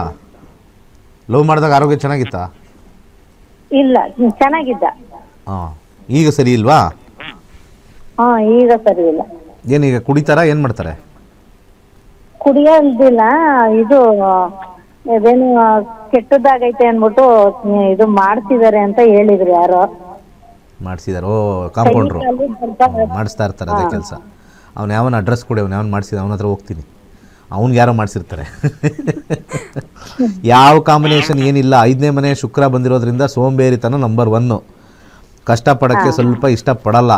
ಲವ್ ಮಾಡಿದಾಗ ಆರೋಗ್ಯ ಚೆನ್ನಾಗಿತ್ತಾ? ಇಲ್ಲ, ಚೆನ್ನಾಗಿದ್ದ. ಹಾಂ, ಈಗ ಸರಿ ಇಲ್ವಾ? ಹಾ ಈಗ ಸರಿ ಇಲ್ಲ. ಏನೀಗ ಕುಡಿತಾರಾ, ಏನು ಮಾಡ್ತಾರೆ? ಕುಡಿಯೋದಿಲ್ಲ, ಇದು ಅದೇನು ಕೆಟ್ಟದಾಗೈತೆ ಅಂದ್ಬಿಟ್ಟು ಇದು ಮಾಡ್ತಿದಾರೆ ಅಂತ ಹೇಳಿದ್ರು ಯಾರೋ. ಮಾಡಿಸಿದಾರೆ. ಓ, ಕಾಂಪೌಂಡ್ರು ಕೈ ಕಾಲು ಸ್ವಲ್ಪ ಮಾಡಿಸ್ತಾ ಇರ್ತಾರೆ ಅದೇ ಕೆಲಸ. ಅವ್ನು ಯಾವನ ಅಡ್ರೆಸ್ ಕೊಡಿ, ಅವ್ನು ಯಾವನು ಮಾಡಿಸಿದ ಅವನ ಹತ್ರ ಹೋಗ್ತೀನಿ. ಅವ್ನಿಗೆ ಯಾರೋ ಮಾಡಿಸಿರ್ತಾರೆ. ಯಾವ ಕಾಂಬಿನೇಷನ್ ಏನಿಲ್ಲ. 5ನೇ ಮನೆ ಶುಕ್ರ ಬಂದಿರೋದ್ರಿಂದ ಸೋಂಬೇರಿತನ ನಂಬರ್ 1. ಕಷ್ಟಪಡೋಕ್ಕೆ ಸ್ವಲ್ಪ ಇಷ್ಟಪಡಲ್ಲ.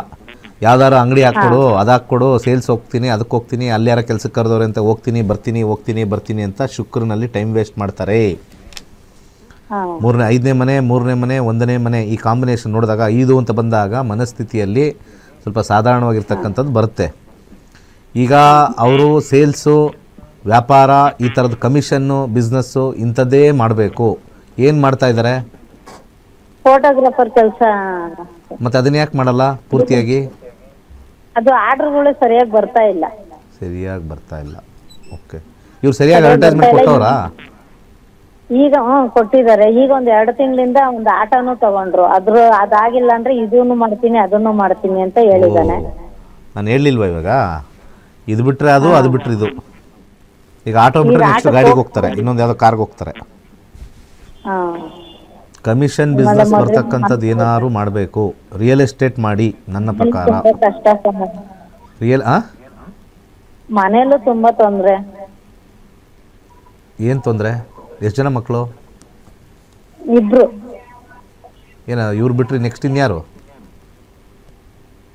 ಯಾವ್ದಾರು ಅಂಗಡಿ ಹಾಕ್ಕೊಡು, ಅದು ಹಾಕ್ಕೊಡು, ಸೇಲ್ಸ್ ಹೋಗ್ತೀನಿ, ಅದಕ್ಕೆ ಹೋಗ್ತೀನಿ, ಅಲ್ಲಿ ಯಾರ ಕೆಲಸಕ್ಕೆ ಕರೆದವ್ರೆ ಅಂತ ಹೋಗ್ತೀನಿ ಬರ್ತೀನಿ ಅಂತ ಶುಕ್ರನಲ್ಲಿ ಟೈಮ್ ವೇಸ್ಟ್ ಮಾಡ್ತಾರೆ. 5ನೇ ಮನೆ 3ನೇ ಮನೆ 1ನೇ ಮನೆ ಈ ಕಾಂಬಿನೇಷನ್ ನೋಡಿದಾಗ 5 ಅಂತ ಬಂದಾಗ ಮನಸ್ಥಿತಿಯಲ್ಲಿ ಸ್ವಲ್ಪ ಸಾಧಾರಣವಾಗಿರ್ತಕ್ಕಂಥದ್ದು ಬರುತ್ತೆ. ಈಗ ಅವರು ಸೇಲ್ಸು, ವ್ಯಾಪಾರ, ಈ ಥರದ ಕಮಿಷನ್ನು, ಬಿಸ್ನೆಸ್ಸು ಇಂಥದ್ದೇ ಮಾಡಬೇಕು. ಏನು ಮಾಡ್ತಾ ಇದ್ದಾರೆ? ಫೋಟೋಗ್ರಾಫರ್ ಕೆಲಸ. ಮತ್ತು ಅದನ್ನ ಯಾಕೆ ಮಾಡಲ್ಲ ಪೂರ್ತಿಯಾಗಿ? ಅದು ಆರ್ಡರ್ಗಳು ಸರಿಯಾಗಿ ಬರ್ತಾ ಇಲ್ಲ. ಓಕೆ. ಇವ್ರು ಸರಿಯಾಗಿ ಅಡ್ವರ್ಟೈಸ್ಮೆಂಟ್ ಕೊಟ್ಟವ್ರಾ? ಈಗ ಕೊಟ್ಟಿದ್ದಾರೆ. ಈಗ ಒಂದ್ 2 ತಿಂಗಳಿಂದ ಒಂದು ಆಟೋನು ತಗೊಂಡ್ರು. ಅದಾಗಿಲ್ಲ ಅಂದ್ರೆ ಇದನ್ನು ಮಾಡ್ತೀನಿ ಅದನ್ನು ಮಾಡ್ತೀನಿ ಅಂತ ಹೇಳಿದಾನೆ. ನಾನು ಹೇಳಿಲ್ವಾ ಇವಾಗ? ಇದು ಬಿಟ್ಟರೆ ಅದು ಬಿಟ್ಟರೆ ಇದು. ಈಗ ಆಟೋ ಬಿಟ್ಟರೆ ನೆಕ್ಸ್ಟ್ ಗಾಡಿಗೆ ಹೋಗ್ತಾರೆ, ಇನ್ನೊಂದು ಯಾವುದೋ ಕಾರ್ಗೆ ಹೋಗ್ತಾರೆ. ಕಮಿಷನ್ ಬಿಸ್ನೆಸ್ ಬರ್ತಕ್ಕಂಥದ್ದು ಏನಾದ್ರು ಮಾಡಬೇಕು. ರಿಯಲ್ ಎಸ್ಟೇಟ್ ಮಾಡಿ ನನ್ನ ಪ್ರಕಾರ. ಕಷ್ಟ ಮನೆಯಲ್ಲೂ ತುಂಬಾ ತೊಂದ್ರೆ. ಏನು ತೊಂದರೆ? ಎಷ್ಟು ಜನ ಮಕ್ಕಳು? 2 ಏನ ಇವ್ರು ಬಿಟ್ರಿ ನೆಕ್ಸ್ಟ್ ಇನ್ಯಾರು?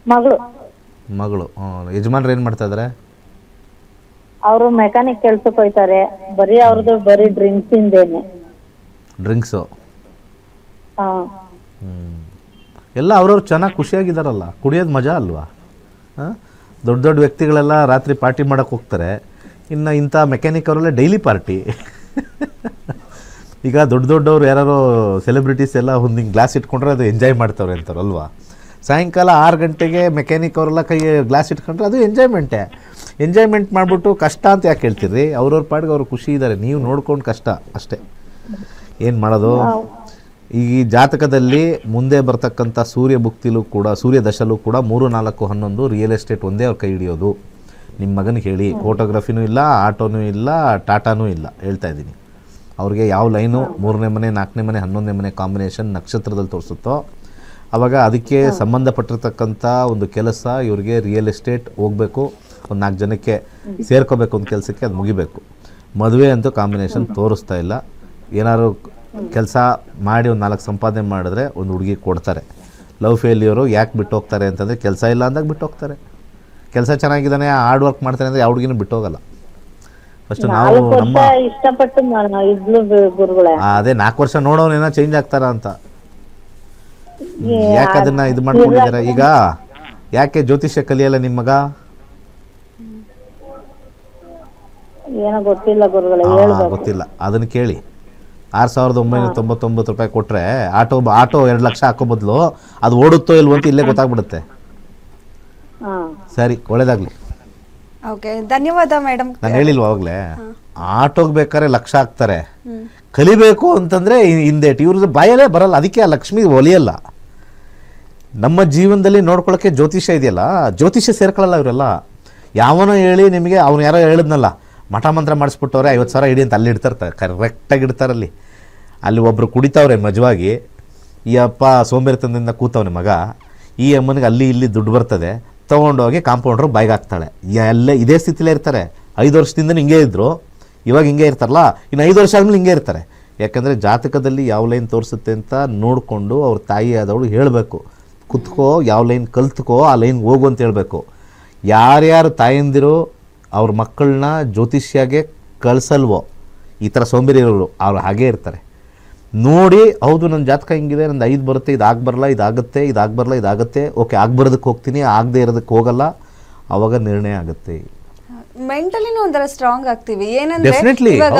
ಮಗಳು. ಯಜಮಾನ್ರು ಏನು ಮಾಡ್ತಾ ಇದ್ದಾರೆ? ಅವರು ಮೆಕ್ಯಾನಿಕ್ ಕೆಲ್ಸಕ್ಕೆ ಹೋಯ್ತಾರೆ. ಅವ್ರದ್ದು ಬರೀ ಡ್ರಿಂಕ್ಸ್ ಇಂದೇನೆ. ಡ್ರಿಂಕ್ಸು ಎಲ್ಲ ಅವ್ರವ್ರು ಚೆನ್ನಾಗಿ ಖುಷಿಯಾಗಿದ್ದಾರಲ್ಲ. ಕುಡಿಯೋದು ಮಜಾ ಅಲ್ವಾ? ದೊಡ್ಡ ದೊಡ್ಡ ವ್ಯಕ್ತಿಗಳೆಲ್ಲ ರಾತ್ರಿ ಪಾರ್ಟಿ ಮಾಡೋಕ್ಕೆ ಹೋಗ್ತಾರೆ. ಇನ್ನು ಇಂಥ ಮೆಕ್ಯಾನಿಕ್ ಅವರೆಲ್ಲ ಡೈಲಿ ಪಾರ್ಟಿ. ಈಗ ದೊಡ್ಡವ್ರು ಯಾರು ಸೆಲೆಬ್ರಿಟೀಸ್ ಎಲ್ಲ ಒಂದು ಗ್ಲಾಸ್ ಇಟ್ಕೊಂಡ್ರೆ ಅದು ಎಂಜಾಯ್ ಮಾಡ್ತಾವ್ರೆ ಅಂತಾರಲ್ವಾ? ಸಾಯಂಕಾಲ 6 ಗಂಟೆಗೆ ಮೆಕ್ಯಾನಿಕ್ ಅವರೆಲ್ಲ ಕೈ ಗ್ಲಾಸ್ ಇಟ್ಕೊಂಡ್ರೆ ಅದು ಎಂಜಾಯ್ಮೆಂಟ್ ಮಾಡಿಬಿಟ್ಟು ಕಷ್ಟ ಅಂತ ಯಾಕೆ ಹೇಳ್ತೀರಿ? ಅವ್ರವ್ರ ಪಾಡಿಗೆ ಅವ್ರು ಖುಷಿ ಇದ್ದಾರೆ, ನೀವು ನೋಡ್ಕೊಂಡು ಕಷ್ಟ ಅಷ್ಟೇ. ಏನು ಮಾಡೋದು? ಈ ಜಾತಕದಲ್ಲಿ ಮುಂದೆ ಬರ್ತಕ್ಕಂಥ ಸೂರ್ಯ ಭುಕ್ತಿಲೂ ಕೂಡ, ಸೂರ್ಯ ದಶಲೂ ಕೂಡ 3, 4, 11 ರಿಯಲ್ ಎಸ್ಟೇಟ್ ಒಂದೇ ಅವ್ರು ಕೈ ಹಿಡಿಯೋದು. ನಿಮ್ಮ ಮಗನಿಗೆ ಹೇಳಿ, ಫೋಟೋಗ್ರಫಿನೂ ಇಲ್ಲ, ಆಟೋನೂ ಇಲ್ಲ, ಟಾಟಾನೂ ಇಲ್ಲ, ಹೇಳ್ತಾ ಇದ್ದೀನಿ. ಅವ್ರಿಗೆ ಯಾವ ಲೈನು 3ನೇ ಮನೆ 4ನೇ ಮನೆ 11ನೇ ಮನೆ ಕಾಂಬಿನೇಷನ್ ನಕ್ಷತ್ರದಲ್ಲಿ ತೋರಿಸುತ್ತೋ ಆವಾಗ ಅದಕ್ಕೆ ಸಂಬಂಧಪಟ್ಟಿರ್ತಕ್ಕಂಥ ಒಂದು ಕೆಲಸ ಇವ್ರಿಗೆ ರಿಯಲ್ ಎಸ್ಟೇಟ್ ಹೋಗಬೇಕು. ಒಂದು 4 ಜನಕ್ಕೆ ಸೇರ್ಕೋಬೇಕು ಒಂದು ಕೆಲಸಕ್ಕೆ, ಅದು ಮುಗಿಬೇಕು. ಮದುವೆ ಅಂತೂ ಕಾಂಬಿನೇಷನ್ ತೋರಿಸ್ತಾ ಇಲ್ಲ. ಏನಾದ್ರು ಕೆಲಸ ಮಾಡಿ ಒಂದು 4 ಸಂಪಾದನೆ ಮಾಡಿದ್ರೆ ಒಂದು ಹುಡುಗಿ ಕೊಡ್ತಾರೆ. ಲವ್ ಫೇಲ್ಯೂರು ಯಾಕೆ ಬಿಟ್ಟು ಹೋಗ್ತಾರೆ ಅಂತಂದರೆ ಕೆಲಸ ಇಲ್ಲ ಅಂದಾಗ ಬಿಟ್ಟು ಹೋಗ್ತಾರೆ. ಕೆಲಸ ಚೆನ್ನಾಗಿದ್ದಾನೆ, ಹಾರ್ಡ್ ವರ್ಕ್ ಮಾಡ್ತಾನೆ ಅಂದರೆ ಯಾವ ಹುಡುಗಿನೂ ಬಿಟ್ಟು ಹೋಗಲ್ಲ. ಫಸ್ಟ್ ನಾವು ನಮ್ಮ ಇಷ್ಟಪಟ್ಟು ಗುರುಗಳೇ ಅದೇ 4 ವರ್ಷ ನೋಡೋನೇನೋ ಚೇಂಜ್ ಆಗ್ತಾರ ಅಂತ ಯಾಕೆ ಅದನ್ನ ಇದು ಮಾಡ್ಕೊಂಡಿದ್ದಾರೆ. ಈಗ ಯಾಕೆ ಜ್ಯೋತಿಷ್ಯ ಕಲಿಯಲ್ಲ ನಿಮ್ಮ ಮಗ? ಏನೋ ಗೊತ್ತಿಲ್ಲ ಗುರುಗಳೇ, ಗೊತ್ತಿಲ್ಲ. ಅದನ್ನು ಕೇಳಿ. 6,999 ರೂಪಾಯಿ ಕೊಟ್ಟರೆ ಆಟೋ 2 ಲಕ್ಷ ಹಾಕೋ ಬದಲು ಅದು ಓಡುತ್ತೋ ಇಲ್ವೋ ಅಂತ ಇಲ್ಲೇ ಗೊತ್ತಾಗ್ಬಿಡುತ್ತೆ. ಸರಿ, ಒಳ್ಳೇದಾಗಲಿ. ಓಕೆ, ಧನ್ಯವಾದ ಮೇಡಮ್. ನಾನು ಹೇಳಿಲ್ವ ಅವಾಗಲೇ, ಆಟೋಗೆ ಬೇಕಾದ್ರೆ ಲಕ್ಷ ಹಾಕ್ತಾರೆ. ಕಲಿಬೇಕು ಅಂತಂದರೆ ಹಿಂದೇಟು ಇವ್ರದ್ದು ಬಾಯಲ್ಲೇ ಬರಲ್ಲ. ಅದಕ್ಕೆ ಆ ಲಕ್ಷ್ಮಿ ಒಲಿಯಲ್ಲ. ನಮ್ಮ ಜೀವನದಲ್ಲಿ ನೋಡ್ಕೊಳ್ಳೋಕ್ಕೆ ಜ್ಯೋತಿಷ್ಯ ಇದೆಯಲ್ಲ, ಜ್ಯೋತಿಷ್ಯ ಸೇರ್ಕೊಳ್ಳಲ್ಲ ಇವರೆಲ್ಲ. ಯಾವನೋ ಹೇಳಿ ನಿಮಗೆ, ಅವ್ನು ಯಾರೋ ಹೇಳಿದ್ನಲ್ಲ, ಮಠ ಮಂತ್ರ ಮಾಡಿಸ್ಬಿಟ್ಟವ್ರೆ 50,000 ಇಡಿ ಅಂತ ಅಲ್ಲಿ ಇಡ್ತಾರೆ, ಕರೆಕ್ಟಾಗಿ ಇಡ್ತಾರಲ್ಲಿ. ಅಲ್ಲಿ ಒಬ್ಬರು ಕುಡಿತಾವ್ರೆ ಮಜವಾಗಿ, ಈ ಅಪ್ಪ ಸೋಂಬೇರಿತನದಿಂದ ಕೂತವನೆ ಮಗ. ಈ ಅಮ್ಮನಿಗೆ ಅಲ್ಲಿ ಇಲ್ಲಿ ದುಡ್ಡು ಬರ್ತದೆ, ತೊಗೊಂಡೋಗಿ ಕಾಂಪೌಂಡ್ರು ಬಾಯಿಗೆ ಹಾಕ್ತಾಳೆ. ಎಲ್ಲ ಇದೇ ಸ್ಥಿತಿಲೇ ಇರ್ತಾರೆ. 5 ವರ್ಷದಿಂದ ಹಿಂಗೆ ಇದ್ದರು, ಇವಾಗ ಹಿಂಗೆ ಇರ್ತಾರಲ್ಲ, ಇನ್ನು 5 ವರ್ಷ ಆದಮೇಲೆ ಹಿಂಗೆ ಇರ್ತಾರೆ. ಯಾಕಂದರೆ ಜಾತಕದಲ್ಲಿ ಯಾವ ಲೈನ್ ತೋರಿಸುತ್ತೆ ಅಂತ ನೋಡಿಕೊಂಡು ಅವ್ರ ತಾಯಿ ಆದವಳು ಹೇಳಬೇಕು, ಕುತ್ಕೋ, ಯಾವ ಲೈನ್ ಕಲ್ತ್ಕೋ, ಆ ಲೈನ್ ಹೋಗು ಅಂತ ಹೇಳಬೇಕು. ಯಾರ್ಯಾರು ತಾಯಂದಿರು ಅವ್ರ ಮಕ್ಕಳನ್ನ ಜ್ಯೋತಿಷ್ಯಾಗೆ ಕಳಿಸಲ್ವೋ, ಈ ಥರ ಸೋಂಬೇರಿರೋರು ಅವ್ರು ಹಾಗೇ ಇರ್ತಾರೆ. ನೋಡಿ, ಹೌದು ನನ್ನ ಜಾತಕ ಹಿಂಗಿದೆ, ನಂದು 5 ಬರುತ್ತೆ, ಇದು ಆಗಬರಲ್ಲ, ಇದಾಗುತ್ತೆ, ಇದಾಗಬರಲ್ಲ, ಇದಾಗುತ್ತೆ, ಓಕೆ ಆಗಬರೋದಕ್ಕೆ ಹೋಗ್ತೀನಿ, ಆಗದೆ ಇರೋದಕ್ಕೆ ಹೋಗಲ್ಲ, ಆವಾಗ ನಿರ್ಣಯ ಆಗುತ್ತೆ. ಮೆಂಟಲಿನೂ ಒಂಥರ ಸ್ಟ್ರಾಂಗ್ ಆಗ್ತೀವಿ. ಏನಂದ್ರೆ ಇವಾಗ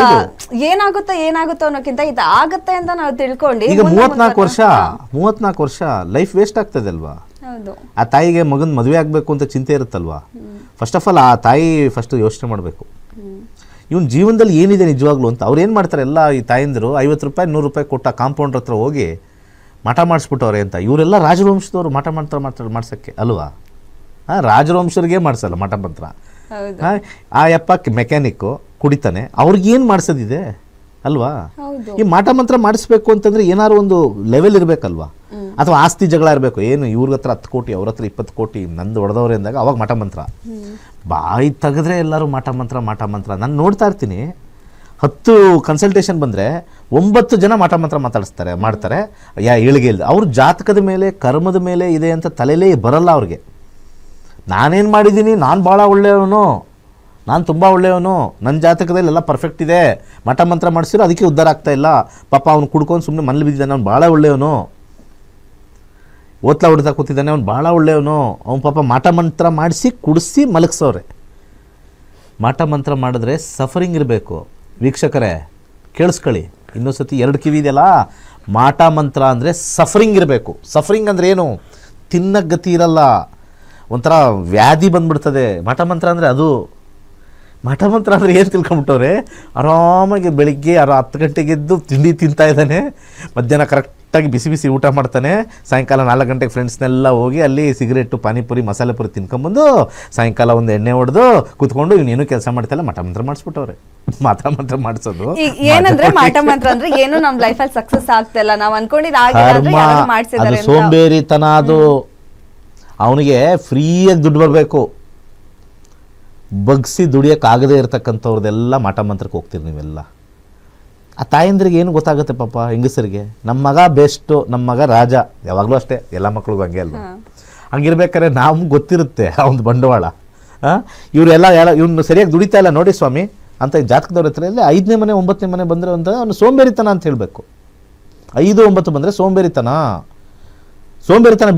ಏನಾಗುತ್ತೋ ಅನ್ನೋಕ್ಕಿಂತ ಇದು ಆಗತ್ತೆ ಅಂತ ನಾವು ತಿಳ್ಕೊಂಡು ಈಗ 34 ವರ್ಷ ಲೈಫ್ ವೇಸ್ಟ್ ಆಗ್ತದೆ ಅಲ್ವಾ? ಆ ತಾಯಿಗೆ ಮಗನ ಮದುವೆ ಆಗಬೇಕು ಅಂತ ಚಿಂತೆ ಇರುತ್ತಲ್ವಾ? ಫಸ್ಟ್ ಆಫ್ ಆಲ್ ಆ ತಾಯಿ ಫಸ್ಟ್ ಯೋಚನೆ ಮಾಡಬೇಕು, ಇವನ್ ಜೀವನದಲ್ಲಿ ಏನಿದೆ ನಿಜವಾಗ್ಲು ಅಂತ. ಅವ್ರು ಏನು ಮಾಡ್ತಾರೆ ಎಲ್ಲ ಈ ತಾಯಂದಿರು, 50 ರೂಪಾಯಿ 100 ರೂಪಾಯಿ ಕೊಟ್ಟ ಕಾಂಪೌಂಡ್ರ್ ಹತ್ರ ಹೋಗಿ ಮಠ ಮಾಡಿಸ್ಬಿಟ್ಟವ್ರೆ ಅಂತ. ಇವರೆಲ್ಲ ರಾಜವಂಶದವರು ಮಠ ಮಂತ್ರ ಮಾಡ್ಸೋಕ್ಕೆ ಅಲ್ವಾ? ರಾಜವಂಶರಿಗೆ ಮಾಡಿಸಲ್ಲ ಮಠ ಮಂತ್ರ. ಹೌದು ಆ ಯಪ್ಪ ಮೆಕ್ಯಾನಿಕ್ಕು ಕುಡಿತಾನೆ, ಅವ್ರಿಗೇನು ಮಾಡಿಸೋದಿದೆ ಅಲ್ವಾ? ಹೌದು. ಈ ಮಾಟ ಮಂತ್ರ ಮಾಡಿಸ್ಬೇಕು ಅಂತಂದ್ರೆ ಏನಾದ್ರು ಒಂದು ಲೆವೆಲ್ ಇರಬೇಕಲ್ವಾ? ಅಥವಾ ಆಸ್ತಿ ಜಗಳ ಇರಬೇಕು. ಏನು ಇವ್ರ ಹತ್ರ 10 ಕೋಟಿ, ಅವ್ರ ಹತ್ರ 20 ಕೋಟಿ, ನಂದು ಹೊಡೆದವ್ರೆ ಅಂದಾಗ ಅವಾಗ ಮಾಟ ಮಂತ್ರ. ಬಾಯಿ ತೆಗೆದ್ರೆ ಎಲ್ಲರೂ ಮಾಟ ಮಂತ್ರ. ನಾನು ನೋಡ್ತಾ ಇರ್ತೀನಿ, 10 ಕನ್ಸಲ್ಟೇಷನ್ ಬಂದರೆ 9 ಜನ ಮಾಟ ಮಂತ್ರ ಮಾಡ್ತಾರೆ. ಏಳಿಗೆ ಇಲ್ಲದೆ ಅವ್ರ ಜಾತಕದ ಮೇಲೆ ಕರ್ಮದ ಮೇಲೆ ಇದೆ ಅಂತ ತಲೆಯಲ್ಲೇ ಬರಲ್ಲ ಅವ್ರಿಗೆ. ನಾನೇನು ಮಾಡಿದ್ದೀನಿ, ನಾನು ಭಾಳ ಒಳ್ಳೆಯವನು, ನಾನು ತುಂಬ ಒಳ್ಳೆಯವನು, ನನ್ನ ಜಾತಕದಲ್ಲಿ ಎಲ್ಲ ಪರ್ಫೆಕ್ಟ್ ಇದೆ, ಮಠ ಮಂತ್ರ ಮಾಡಿಸಿರೋ ಅದಕ್ಕೆ ಉದ್ಧಾರ ಆಗ್ತಾ ಇಲ್ಲ, ಪಾಪ ಅವ್ನು ಕುಡ್ಕೊಂಡು ಸುಮ್ಮನೆ ಮನೇಲಿ ಬಿದ್ದಿದ್ದಾನೆ, ಅವ್ನು ಭಾಳ ಒಳ್ಳೆಯವನು, ಓತ್ಲ ಹೊಡ್ತಾ ಕೂತಿದ್ದಾನೆ, ಅವ್ನು ಭಾಳ ಒಳ್ಳೆಯವನು, ಅವ್ನು ಪಾಪ ಮಾಟ ಮಂತ್ರ ಮಾಡಿಸಿ ಕುಡಿಸಿ ಮಲಗಿಸೋರೆ. ಮಾಟ ಮಂತ್ರ ಮಾಡಿದ್ರೆ ಸಫರಿಂಗ್ ಇರಬೇಕು. ವೀಕ್ಷಕರೇ ಕೇಳಿಸ್ಕೊಳ್ಳಿ, ಇನ್ನೊಂದು ಸತಿ 2 ಕಿವಿ ಇದೆಯಲ್ಲ, ಮಾಟ ಮಂತ್ರ ಅಂದರೆ ಸಫರಿಂಗ್ ಇರಬೇಕು. ಸಫರಿಂಗ್ ಅಂದರೆ ಏನು? ತಿನ್ನಕ್ಕೆ ಗತಿ ಇರಲ್ಲ, ಒಂಥರ ವ್ಯಾಧಿ ಬಂದ್ಬಿಡ್ತದೆ. ಮಾಟ ಮಂತ್ರ ಅಂದರೆ ಅದು. ಮಾಟ ಮಂತ್ರ ಅಂದರೆ ಏನು ತಿಳ್ಕೊಂಬಿಟ್ಟವ್ರೆ, ಆರಾಮಾಗಿ ಬೆಳಿಗ್ಗೆ 10 ಗಂಟೆಗೆ ಎದ್ದು ತಿಂಡಿ ತಿಂತಾ ಇದ್ದಾನೆ, ಮಧ್ಯಾಹ್ನ ಕರೆಕ್ಟಾಗಿ ಬಿಸಿ ಬಿಸಿ ಊಟ ಮಾಡ್ತಾನೆ, ಸಾಯಂಕಾಲ 4 ಗಂಟೆಗೆ ಫ್ರೆಂಡ್ಸ್ನೆಲ್ಲ ಹೋಗಿ ಅಲ್ಲಿ ಸಿಗರೇಟು, ಪಾನಿಪುರಿ, ಮಸಾಲೆ ಪುರಿ ತಿನ್ಕೊಂಬಂದು ಸಾಯಂಕಾಲ ಒಂದು ಎಣ್ಣೆ ಹೊಡೆದು ಕೂತ್ಕೊಂಡು ಇವನೇನು ಕೆಲಸ ಮಾಡ್ತಾಯಿಲ್ಲ, ಮಠ ಮಂತ್ರ ಮಾಡಿಸ್ಬಿಟ್ಟವ್ರೆ. ಮಾಟ ಮಂತ್ರ ಮಾಡಿಸೋದು ಏನಂದ್ರೆ ಮಾಟ ಮಂತ್ರ ಅಂದ್ರೆ ಏನು ನಮ್ಮ ಲೈಫಲ್ಲಿ ಸಕ್ಸಸ್ ಆಗ್ತಿಲ್ಲ, ನಾವು ಅನ್ಕೊಂಡಿದ್ದು ಅದು ಮಾಡಿಸಿದ್ದಾರೆ. ಸೋಂಬೇರಿತನ. ಅದು ಅವನಿಗೆ ಫ್ರೀಯಾಗಿ ದುಡ್ಡು ಬರಬೇಕು. ಬಗ್ಸಿ ದುಡಿಯೋಕ್ಕಾಗದೇ ಇರ್ತಕ್ಕಂಥವ್ರದ್ದೆಲ್ಲ ಮಾಟ ಮಂತ್ರಕ್ಕೆ ಹೋಗ್ತೀರಿ ನೀವೆಲ್ಲ. ಆ ತಾಯಂದ್ರಿಗೆ ಏನು ಗೊತ್ತಾಗುತ್ತೆ ಪಾಪ ಹೆಂಗಸರಿಗೆ, ನಮ್ಮ ಮಗ ಬೆಸ್ಟು, ನಮ್ಮ ಮಗ ರಾಜ. ಯಾವಾಗಲೂ ಅಷ್ಟೇ, ಎಲ್ಲ ಮಕ್ಳಿಗೂ ಹಂಗೆ ಅಲ್ವಾ? ಹಂಗಿರ್ಬೇಕಾದ್ರೆ ನಮ್ಗೆ ಗೊತ್ತಿರುತ್ತೆ ಅವನು ಬಂಡವಾಳ. ಇವರೆಲ್ಲ ಇವ್ನು ಸರಿಯಾಗಿ ದುಡಿತಾ ಇಲ್ಲ ನೋಡಿ ಸ್ವಾಮಿ ಅಂತ ಜಾತಕದವ್ರ ಹತ್ರ ಇಲ್ಲ. 5ನೇ ಮನೆ 9ನೇ ಮನೆ ಬಂದರೆ ಅಂತ ಅವನು ಸೋಂಬೇರಿತನ ಅಂತ ಹೇಳಬೇಕು. 5, 9 ಬಂದರೆ ಸೋಂಬೇರಿತನ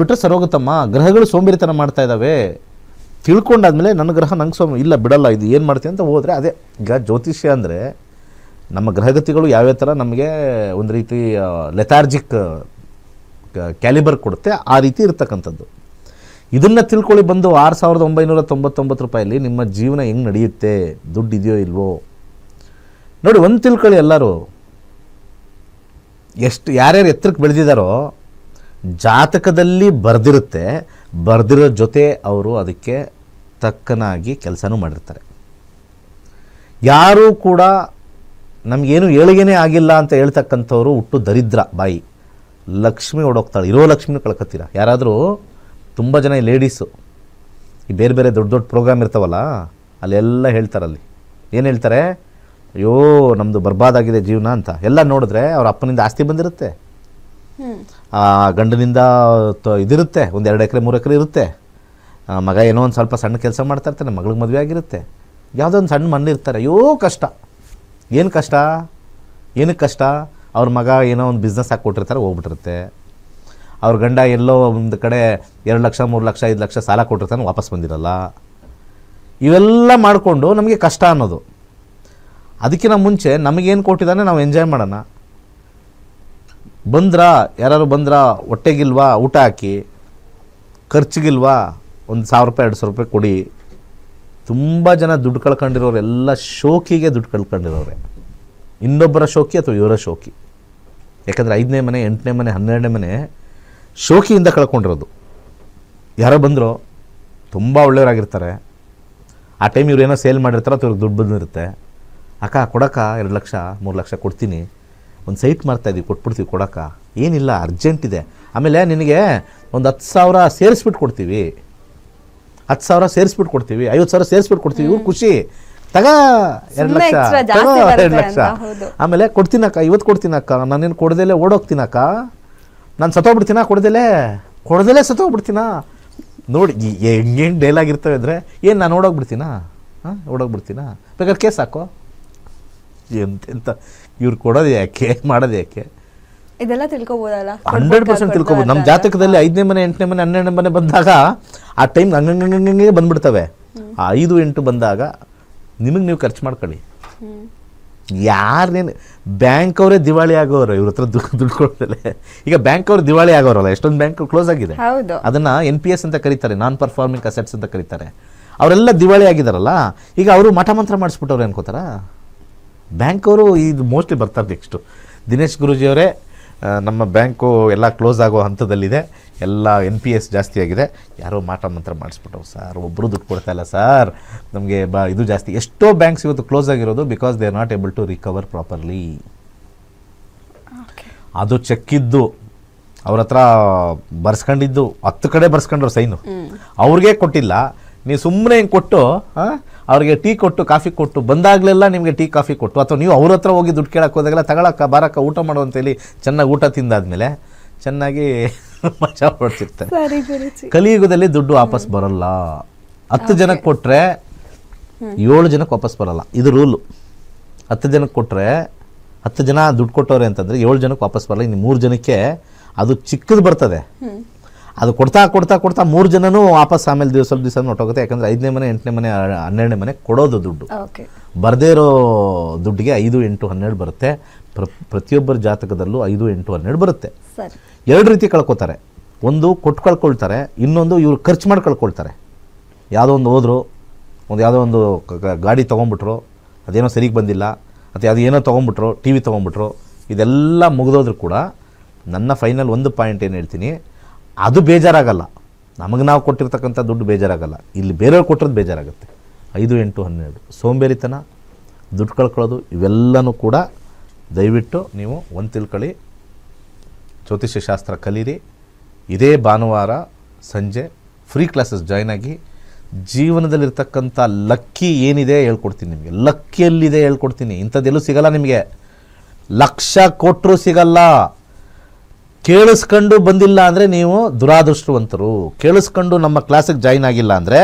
ಬಿಟ್ಟರೆ ಸರೋಗುತ್ತಮ್ಮ. ಗ್ರಹಗಳು ಸೋಂಬೇರಿತನ ಮಾಡ್ತಾ ಇದ್ದಾವೆ. ತಿಳ್ಕೊಂಡಾದ್ಮೇಲೆ ನನ್ನ ಗ್ರಹ ನಂಗೆ ಇಲ್ಲ ಬಿಡಲ್ಲ, ಇದು ಏನು ಮಾಡ್ತೀನಿ ಅಂತ ಹೋದರೆ ಅದೇ. ಈಗ ಜ್ಯೋತಿಷ್ಯ ಅಂದರೆ ನಮ್ಮ ಗ್ರಹಗತಿಗಳು ಯಾವ್ಯಾವ ಥರ ನಮಗೆ ಒಂದು ರೀತಿ ಲೆಥಾರ್ಜಿಕ್ ಕ್ಯಾಲಿಬರ್ ಕೊಡುತ್ತೆ, ಆ ರೀತಿ ಇರ್ತಕ್ಕಂಥದ್ದು. ಇದನ್ನು ತಿಳ್ಕೊಳ್ಳಿ ಬಂದು 6,999 ರೂಪಾಯಲ್ಲಿ ನಿಮ್ಮ ಜೀವನ ಹೆಂಗೆ ನಡೆಯುತ್ತೆ, ದುಡ್ಡು ಇದೆಯೋ ಇಲ್ವೋ ನೋಡಿ. ಒಂದು ತಿಳ್ಕೊಳ್ಳಿ ಎಲ್ಲರೂ, ಎಷ್ಟು ಯಾರ್ಯಾರು ಎತ್ತರಕ್ಕೆ ಬೆಳೆದಿದ್ದಾರೋ ಜಾತಕದಲ್ಲಿ ಬರೆದಿರುತ್ತೆ, ಬರೆದಿರೋ ಜೊತೆ ಅವರು ಅದಕ್ಕೆ ತಕ್ಕನಾಗಿ ಕೆಲಸನೂ ಮಾಡಿರ್ತಾರೆ. ಯಾರೂ ಕೂಡ ನಮಗೇನು ಏಳಿಗೆನೇ ಆಗಿಲ್ಲ ಅಂತ ಹೇಳ್ತಕ್ಕಂಥವ್ರು ಹುಟ್ಟು ದರಿದ್ರ ಬಾಯಿ. ಲಕ್ಷ್ಮಿ ಓಡೋಗ್ತಾಳೆ, ಇರೋ ಲಕ್ಷ್ಮಿನೂ ಕಳ್ಕೊತೀರ. ಯಾರಾದರೂ ತುಂಬ ಜನ ಲೇಡೀಸು ಈ ಬೇರೆ ಬೇರೆ ದೊಡ್ಡ ದೊಡ್ಡ ಪ್ರೋಗ್ರಾಮ್ ಇರ್ತಾವಲ್ಲ, ಅಲ್ಲೆಲ್ಲ ಹೇಳ್ತಾರಲ್ಲಿ ಏನು ಹೇಳ್ತಾರೆ, ಅಯ್ಯೋ ನಮ್ಮದು ಬರ್ಬಾದಾಗಿದೆ ಜೀವನ ಅಂತ. ಎಲ್ಲ ನೋಡಿದ್ರೆ ಅವ್ರ ಅಪ್ಪನಿಂದ ಆಸ್ತಿ ಬಂದಿರುತ್ತೆ, ಗಂಡನಿಂದ ಇದಿರುತ್ತೆ, ಒಂದು 2 ಎಕರೆ 3 ಎಕರೆ ಇರುತ್ತೆ, ಮಗ ಏನೋ ಒಂದು ಸ್ವಲ್ಪ ಸಣ್ಣ ಕೆಲಸ ಮಾಡ್ತಾ ಇರ್ತಾನೆ, ಮಗಳಿಗೆ ಮದುವೆ ಆಗಿರುತ್ತೆ, ಯಾವುದೋ ಒಂದು ಸಣ್ಣ ಮಣ್ಣು ಇರ್ತಾರೆ. ಅಯ್ಯೋ ಕಷ್ಟ. ಏನು ಕಷ್ಟ? ಏನಕ್ಕೆ ಕಷ್ಟ? ಅವ್ರ ಮಗ ಏನೋ ಒಂದು ಬಿಸ್ನೆಸ್ ಹಾಕ್ಕೊಟ್ಟಿರ್ತಾರೆ, ಹೋಗ್ಬಿಟ್ಟಿರುತ್ತೆ. ಅವ್ರ ಗಂಡ ಎಲ್ಲೋ ಒಂದು ಕಡೆ 2 ಲಕ್ಷ 3 ಲಕ್ಷ 5 ಲಕ್ಷ ಸಾಲ ಕೊಟ್ಟಿರ್ತಾನೆ, ವಾಪಸ್ ಬಂದಿರಲ್ಲ. ಇವೆಲ್ಲ ಮಾಡಿಕೊಂಡು ನಮಗೆ ಕಷ್ಟ ಅನ್ನೋದು. ಅದಕ್ಕಿಂತ ಮುಂಚೆ ನಮಗೇನು ಕೊಟ್ಟಿದ್ದಾನೆ ನಾವು ಎಂಜಾಯ್ ಮಾಡೋಣ. ಯಾರು ಬಂದ್ರಾ ಹೊಟ್ಟೆಗಿಲ್ವಾ ಊಟ ಹಾಕಿ, ಖರ್ಚಿಗಿಲ್ವಾ ಒಂದು 1000 ರೂಪಾಯಿ 200 ರೂಪಾಯಿ ಕೊಡಿ. ತುಂಬ ಜನ ದುಡ್ಡು ಕಳ್ಕೊಂಡಿರೋರು ಎಲ್ಲ ಶೋಕಿಗೆ ದುಡ್ಡು ಕಳ್ಕೊಂಡಿರೋರೆ. ಇನ್ನೊಬ್ಬರ ಶೋಕಿ ಅಥವಾ ಇವರ ಶೋಕಿ. ಯಾಕಂದರೆ 5ನೇ ಮನೆ 8ನೇ ಮನೆ 12ನೇ ಮನೆ ಶೋಕಿಯಿಂದ ಕಳ್ಕೊಂಡಿರೋದು. ಯಾರೋ ಬಂದರೂ ತುಂಬ ಒಳ್ಳೆಯವರಾಗಿರ್ತಾರೆ, ಆ ಟೈಮ್ ಇವ್ರೇನೋ ಸೇಲ್ ಮಾಡಿರ್ತಾರೆ ಅಥವಾ ಇವ್ರಿಗೆ ದುಡ್ಡು ಬಂದಿರುತ್ತೆ. ಅಕ್ಕ ಕೊಡಕ್ಕ 2 ಲಕ್ಷ 3 ಲಕ್ಷ ಕೊಡ್ತೀನಿ, ಒಂದು ಸೈಟ್ ಮಾಡ್ತಾಯಿದ್ದೀವಿ ಕೊಟ್ಬಿಡ್ತೀವಿ ಕೊಡಕ್ಕ, ಏನಿಲ್ಲ ಅರ್ಜೆಂಟ್ ಇದೆ, ಆಮೇಲೆ ನಿನಗೆ ಒಂದು 10,000 ಸೇರಿಸ್ಬಿಟ್ಟು ಕೊಡ್ತೀವಿ, 10,000 ಸೇರಿಸ್ಬಿಟ್ಟು ಕೊಡ್ತೀವಿ, 50,000 ಸೇರಿಸ್ಬಿಟ್ಟು ಕೊಡ್ತೀವಿ. ಇವ್ರು ಖುಷಿ, ತಗ 2 ಲಕ್ಷ ತಗೋ 2 ಲಕ್ಷ, ಆಮೇಲೆ ಕೊಡ್ತೀನಕ್ಕ, ಇವತ್ತು ಕೊಡ್ತೀನಕ್ಕ, ನಾನೇನು ಕೊಡ್ದೇಲೆ ಓಡೋಗ್ತೀನಕ್ಕ, ನಾನು ಸತ್ತೋಗ್ಬಿಡ್ತೀನ, ಕೊಡ್ದೇಲೆ ಸತ್ತೋಗ್ಬಿಡ್ತೀನ. ನೋಡಿ ಹೆಂಗೆ ಡೈಲಾಗ್ ಇರ್ತವೆ ಅಂದರೆ, ಏನು ನಾನು ಓಡೋಗ್ಬಿಡ್ತೀನಾ? ಓಡೋಗ್ಬಿಡ್ತೀನಾ? ಬೇಕಾದ್ರೆ ಕೇಸ್ ಹಾಕೋ. ಎಂತೆಂತ ಇವ್ರು ಕೊಡೋದು ಯಾಕೆ, ಮಾಡೋದು ಯಾಕೆ? ಇದೆಲ್ಲ ತಿಳ್ಕೊಬೋದಲ್ಲ, 100% ತಿಳ್ಕೊಬೋದು. ನಮ್ಮ ಜಾತಕದಲ್ಲಿ 5ನೇ ಮನೆ 8ನೇ ಮನೆ 12ನೇ ಮನೆ ಬಂದಾಗ ಆ ಟೈಮ್ ಹಂಗಂಗೆ ಬಂದ್ಬಿಡ್ತವೆ. ಆ 5, 8 ಬಂದಾಗ ನಿಮಗೆ ನೀವು ಖರ್ಚು ಮಾಡ್ಕೊಳ್ಳಿ. ಯಾರನೇನು ಬ್ಯಾಂಕ್ ಅವರೇ ದಿವಾಳಿ ಆಗೋರು ಇವ್ರ ಹತ್ರ ದುಡ್ಡು ಕೊಡ್ತಲೆ. ಈಗ ಬ್ಯಾಂಕ್ ಅವ್ರು ದಿವಾಳಿ ಆಗೋರಲ್ಲ, ಎಷ್ಟೊಂದು ಬ್ಯಾಂಕ್ ಕ್ಲೋಸ್ ಆಗಿದೆ. ಅದನ್ನು NPS ಅಂತ ಕರೀತಾರೆ, ನಾನ್ ಪರ್ಫಾರ್ಮಿಂಗ್ ಅಸೆಟ್ಸ್ ಅಂತ ಕರೀತಾರೆ. ಅವರೆಲ್ಲ ದಿವಾಳಿ ಆಗಿದಾರಲ್ಲ, ಈಗ ಅವರು ಮಠ ಮಂತ್ರ ಮಾಡಿಸ್ಬಿಟ್ಟವ್ರು ಅನ್ಕೋತಾರ. ಬ್ಯಾಂಕ್ ಅವರು ಇದು ಮೋಸ್ಟ್ಲಿ ಬರ್ತಾರೆ ನೆಕ್ಸ್ಟು. ದಿನೇಶ್ ಗುರೂಜಿಯವರೇ ನಮ್ಮ ಬ್ಯಾಂಕು ಎಲ್ಲ ಕ್ಲೋಸ್ ಆಗೋ ಹಂತದಲ್ಲಿದೆ, ಎಲ್ಲ NPS ಜಾಸ್ತಿ ಆಗಿದೆ. ಯಾರೋ ಮಾಟ ಮಂತ್ರ ಮಾಡಿಸ್ಬಿಟ್ಟವು ಸರ್, ಒಬ್ಬರು ದುಡ್ಡು ಕೊಡ್ತಾ ಇಲ್ಲ ಸರ್, ನಮಗೆ ಇದು ಜಾಸ್ತಿ. ಎಷ್ಟೋ ಬ್ಯಾಂಕ್ಸ್ ಇವತ್ತು ಕ್ಲೋಸ್ ಆಗಿರೋದು because they are not able to recover properly. ಅದು ಚೆಕ್ಕಿದ್ದು ಅವ್ರ ಹತ್ರ ಬರ್ಸ್ಕೊಂಡಿದ್ದು 10 ಕಡೆ ಬರ್ಸ್ಕೊಂಡ್ರು ಸೈನು, ಅವ್ರಿಗೆ ಕೊಟ್ಟಿಲ್ಲ. ನೀವು ಸುಮ್ಮನೆ ಹಿಂಗೆ ಕೊಟ್ಟು ಅವ್ರಿಗೆ ಟೀ ಕೊಟ್ಟು ಕಾಫಿ ಕೊಟ್ಟು ಬಂದಾಗಲೆಲ್ಲ ನಿಮಗೆ ಟೀ ಕಾಫಿ ಕೊಟ್ಟು, ಅಥವಾ ನೀವು ಅವ್ರ ಹತ್ರ ಹೋಗಿ ದುಡ್ಡು ಕೇಳಕ್ಕೆ ಹೋದಾಗೆಲ್ಲ ತಗೊಳಕ್ಕ ಬಾರಕ್ಕ ಊಟ ಮಾಡು ಅಂತೇಳಿ ಚೆನ್ನಾಗಿ ಊಟ ತಿಂದಾದ್ಮೇಲೆ ಚೆನ್ನಾಗಿ ಮಜಾ ಪಡ್ತಿರ್ತಾರೆ. ಕಲಿಯುಗದಲ್ಲಿ ದುಡ್ಡು ವಾಪಸ್ ಬರಲ್ಲ. 10 ಜನಕ್ಕೆ ಕೊಟ್ಟರೆ 7 ಜನಕ್ಕೆ ವಾಪಸ್ ಬರಲ್ಲ, ಇದು ರೂಲು. 10 ಜನಕ್ಕೆ ಕೊಟ್ಟರೆ 10 ಜನ ದುಡ್ಡು ಕೊಟ್ಟವ್ರೆ ಅಂತಂದರೆ 7 ಜನಕ್ಕೆ ವಾಪಸ್ ಬರಲ್ಲ. ಇನ್ನು 3 ಜನಕ್ಕೆ ಅದು ಚಿಕ್ಕದು ಬರ್ತದೆ. ಅದು ಕೊಡ್ತಾ ಕೊಡ್ತಾ ಕೊಡ್ತಾ 3 ಜನನೂ ವಾಪಸ್ ಆಮೇಲೆ ಸ್ವಲ್ಪ ದಿವಸ ಹೊಟ್ಟೋಗುತ್ತೆ. ಯಾಕಂದರೆ 5ನೇ ಮನೆ 8ನೇ ಮನೆ 12ನೇ ಮನೆ ಕೊಡೋದು ದುಡ್ಡು, ಬರದೇ ಇರೋ ದುಡ್ಡಿಗೆ 5, 8, 12 ಬರುತ್ತೆ. ಪ್ರತಿಯೊಬ್ಬರ ಜಾತಕದಲ್ಲೂ 5, 8, 12 ಬರುತ್ತೆ. 2 ರೀತಿ ಕಳ್ಕೊತಾರೆ. ಒಂದು ಕೊಟ್ಟು ಕಳ್ಕೊಳ್ತಾರೆ, ಇನ್ನೊಂದು ಇವ್ರು ಖರ್ಚು ಮಾಡಿ ಕಳ್ಕೊಳ್ತಾರೆ. ಯಾವುದೋ ಒಂದು ಹೋದ್ರು, ಯಾವುದೋ ಒಂದು ಗಾಡಿ ತೊಗೊಂಬಿಟ್ರು, ಅದೇನೋ ಸರಿಗೆ ಬಂದಿಲ್ಲ, ಅಥವಾ ಅದು ಏನೋ ತೊಗೊಂಬಿಟ್ರು, TV ತೊಗೊಂಬಿಟ್ರು, ಇದೆಲ್ಲ ಮುಗಿದೋದ್ರು ಕೂಡ ನನ್ನ ಫೈನಲ್ ಒಂದು ಪಾಯಿಂಟ್ ಏನು ಹೇಳ್ತೀನಿ, ಅದು ಬೇಜಾರಾಗಲ್ಲ. ನಮಗೆ ನಾವು ಕೊಟ್ಟಿರ್ತಕ್ಕಂಥ ದುಡ್ಡು ಬೇಜಾರಾಗಲ್ಲ, ಇಲ್ಲಿ ಬೇರೆಯವ್ರು ಕೊಟ್ಟಿರೋದು ಬೇಜಾರಾಗುತ್ತೆ. 5, 8, 12 ಸೋಂಬೇರಿತನ, ದುಡ್ಡು ಕಳ್ಕೊಳ್ಳೋದು, ಇವೆಲ್ಲನೂ ಕೂಡ ದಯವಿಟ್ಟು ನೀವು ಒಂದು ತಿಳ್ಕೊಳ್ಳಿ. ಜ್ಯೋತಿಷ್ಯ ಶಾಸ್ತ್ರ ಕಲೀರಿ. ಇದೇ ಭಾನುವಾರ ಸಂಜೆ ಫ್ರೀ ಕ್ಲಾಸಸ್ ಜಾಯ್ನ್ ಆಗಿ ಜೀವನದಲ್ಲಿರ್ತಕ್ಕಂಥ ಲಕ್ಕಿ ಏನಿದೆ ಹೇಳ್ಕೊಡ್ತೀನಿ ನಿಮಗೆ. ಲಕ್ಕಿಯಲ್ಲಿದೆ ಹೇಳ್ಕೊಡ್ತೀನಿ. ಇಂಥದ್ದೆಲ್ಲೂ ಸಿಗಲ್ಲ ನಿಮಗೆ. 1,00,000 ಕೊಟ್ಟರು ಸಿಗಲ್ಲ. ಕೇಳಿಸ್ಕೊಂಡು ಬಂದಿಲ್ಲ ಅಂದರೆ ನೀವು ದುರಾದೃಷ್ಟವಂತರು. ಕೇಳಿಸ್ಕೊಂಡು ನಮ್ಮ ಕ್ಲಾಸಿಗೆ ಜಾಯ್ನ್ ಆಗಿಲ್ಲ ಅಂದರೆ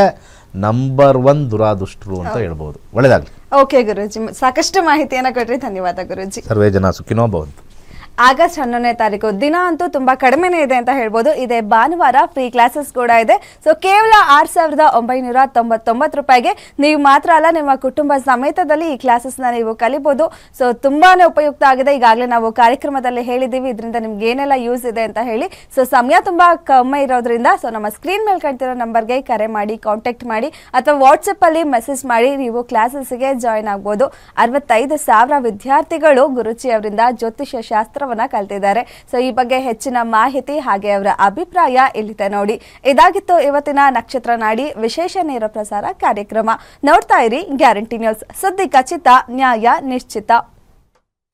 ನಂಬರ್ 1 ದುರಾದೃಷ್ಟರು ಅಂತ ಹೇಳ್ಬೋದು. ಒಳ್ಳೆಯದಾಗಲಿ. ಓಕೆ ಗುರೂಜಿ, ಸಾಕಷ್ಟು ಮಾಹಿತಿಯನ್ನು ಕೊಟ್ರಿ, ಧನ್ಯವಾದ ಗುರೂಜಿ. ಸರ್ವೇ ಜನ ಸುಖಿನೋ ಭವಂತು. ಆಗಸ್ಟ್ 11ನೇ ತಾರೀಕು ದಿನ ಅಂತೂ ತುಂಬಾ ಕಡಿಮೆನೇ ಇದೆ ಅಂತ ಹೇಳ್ಬೋದು. ಇದೇ ಭಾನುವಾರ ಫ್ರೀ ಕ್ಲಾಸಸ್ ಕೂಡ ಇದೆ. ಸೊ ಕೇವಲ 6,999 ರೂಪಾಯಿಗೆ ನೀವು ಮಾತ್ರ ಅಲ್ಲ, ನಿಮ್ಮ ಕುಟುಂಬ ಸಮೇತದಲ್ಲಿ ಈ ಕ್ಲಾಸಸ್ನ ನೀವು ಕಲಿಬೋದು. ಸೊ ತುಂಬಾನೇ ಉಪಯುಕ್ತ ಆಗಿದೆ. ಈಗಾಗಲೇ ನಾವು ಕಾರ್ಯಕ್ರಮದಲ್ಲಿ ಹೇಳಿದ್ದೀವಿ ಇದರಿಂದ ನಿಮ್ಗೆ ಏನೆಲ್ಲ ಯೂಸ್ ಇದೆ ಅಂತ ಹೇಳಿ. ಸೊ ಸಮಯ ತುಂಬಾ ಕಮ್ಮಿ ಇರೋದ್ರಿಂದ ಸೊ ನಮ್ಮ ಸ್ಕ್ರೀನ್ ಮೇಲೆ ಕಾಣ್ತಿರೋ ನಂಬರ್ಗೆ ಕರೆ ಮಾಡಿ, ಕಾಂಟ್ಯಾಕ್ಟ್ ಮಾಡಿ, ಅಥವಾ ವಾಟ್ಸಪ್ಪಲ್ಲಿ ಮೆಸೇಜ್ ಮಾಡಿ ನೀವು ಕ್ಲಾಸಸ್ಗೆ ಜಾಯ್ನ್ ಆಗ್ಬೋದು. 65,000 ವಿದ್ಯಾರ್ಥಿಗಳು ಗುರುಜಿ ಅವರಿಂದ ಜ್ಯೋತಿಷ್ಯ ಶಾಸ್ತ್ರ ಕಲ್ತಿದ್ದಾರೆ. ಸೊ ಈ ಬಗ್ಗೆ ಹೆಚ್ಚಿನ ಮಾಹಿತಿ ಹಾಗೆ ಅವರ ಅಭಿಪ್ರಾಯ ಇಲ್ಲಿದೆ ನೋಡಿ. ಇದಾಗಿತ್ತು ಇವತ್ತಿನ ನಕ್ಷತ್ರ ನಾಡಿ ವಿಶೇಷ ನೇರ ಪ್ರಸಾರ ಕಾರ್ಯಕ್ರಮ. ನೋಡ್ತಾ ಇರಿ ಗ್ಯಾರಂಟಿ ನ್ಯೂಸ್, ಸುದ್ದಿ ಖಚಿತ, ನ್ಯಾಯ ನಿಶ್ಚಿತ.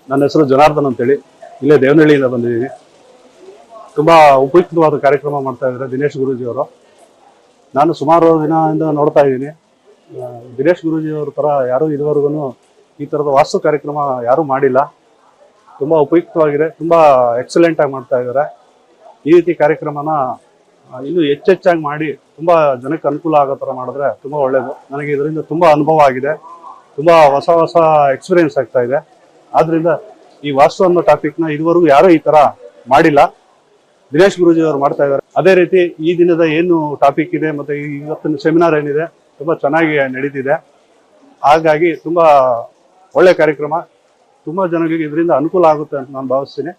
ನನ್ನ ಹೆಸರು ಜನಾರ್ದನ್ ಅಂತೇಳಿ, ಇಲ್ಲೇ ದೇವನಹಳ್ಳಿಯಿಂದ ಬಂದಿದ್ದೀನಿ. ತುಂಬಾ ಉಪಯುಕ್ತವಾದ ಕಾರ್ಯಕ್ರಮ ಮಾಡ್ತಾ ಇದ್ದಾರೆ ದಿನೇಶ್ ಗುರೂಜಿ ಅವರು. ನಾನು ಸುಮಾರು ದಿನದಿಂದ ನೋಡ್ತಾ ಇದ್ದೀನಿ. ದಿನೇಶ್ ಗುರೂಜಿ ಅವ್ರ ತರ ಯಾರು ಇದುವರೆಗೂ ಈ ತರದ ವಾಸ್ತು ಕಾರ್ಯಕ್ರಮ ಯಾರು ಮಾಡಿಲ್ಲ. ತುಂಬಾ ಉಪಯುಕ್ತವಾಗಿದೆ, ತುಂಬಾ ಎಕ್ಸಲೆಂಟ್ ಆಗಿ ಮಾಡ್ತಾ ಇದ್ದಾರೆ. ಈ ರೀತಿ ಕಾರ್ಯಕ್ರಮನ ಇನ್ನೂ ಹೆಚ್ಚೆಚ್ಚಾಗಿ ಮಾಡಿ ತುಂಬಾ ಜನಕ್ಕೆ ಅನುಕೂಲ ಆಗೋ ಥರ ಮಾಡಿದ್ರೆ ತುಂಬಾ ಒಳ್ಳೇದು. ನನಗೆ ಇದರಿಂದ ತುಂಬಾ ಅನುಭವ ಆಗಿದೆ, ತುಂಬಾ ಹೊಸ ಹೊಸ ಎಕ್ಸ್ಪೀರಿಯನ್ಸ್ ಆಗ್ತಾ ಇದೆ. ಆದ್ರಿಂದ ಈ ವಾಸ್ತು ಅನ್ನೋ ಟಾಪಿಕ್ನ ಇದುವರೆಗೂ ಯಾರೂ ಈ ತರ ಮಾಡಿಲ್ಲ. ದಿನೇಶ್ ಗುರೂಜಿ ಅವರು ಮಾಡ್ತಾ ಇದ್ದಾರೆ. ಅದೇ ರೀತಿ ಈ ದಿನದ ಏನು ಟಾಪಿಕ್ ಇದೆ ಮತ್ತೆ ಇವತ್ತಿನ ಸೆಮಿನಾರ್ ಏನಿದೆ ತುಂಬಾ ಚೆನ್ನಾಗಿ ನಡೀತಿದೆ. ಹಾಗಾಗಿ ತುಂಬಾ ಒಳ್ಳೆ ಕಾರ್ಯಕ್ರಮ, ತುಂಬಾ ಜನಗಳಿಗೆ ಇದರಿಂದ ಅನುಕೂಲ ಆಗುತ್ತೆ ಅಂತ ನಾನು ಭಾವಿಸ್ತೀನಿ.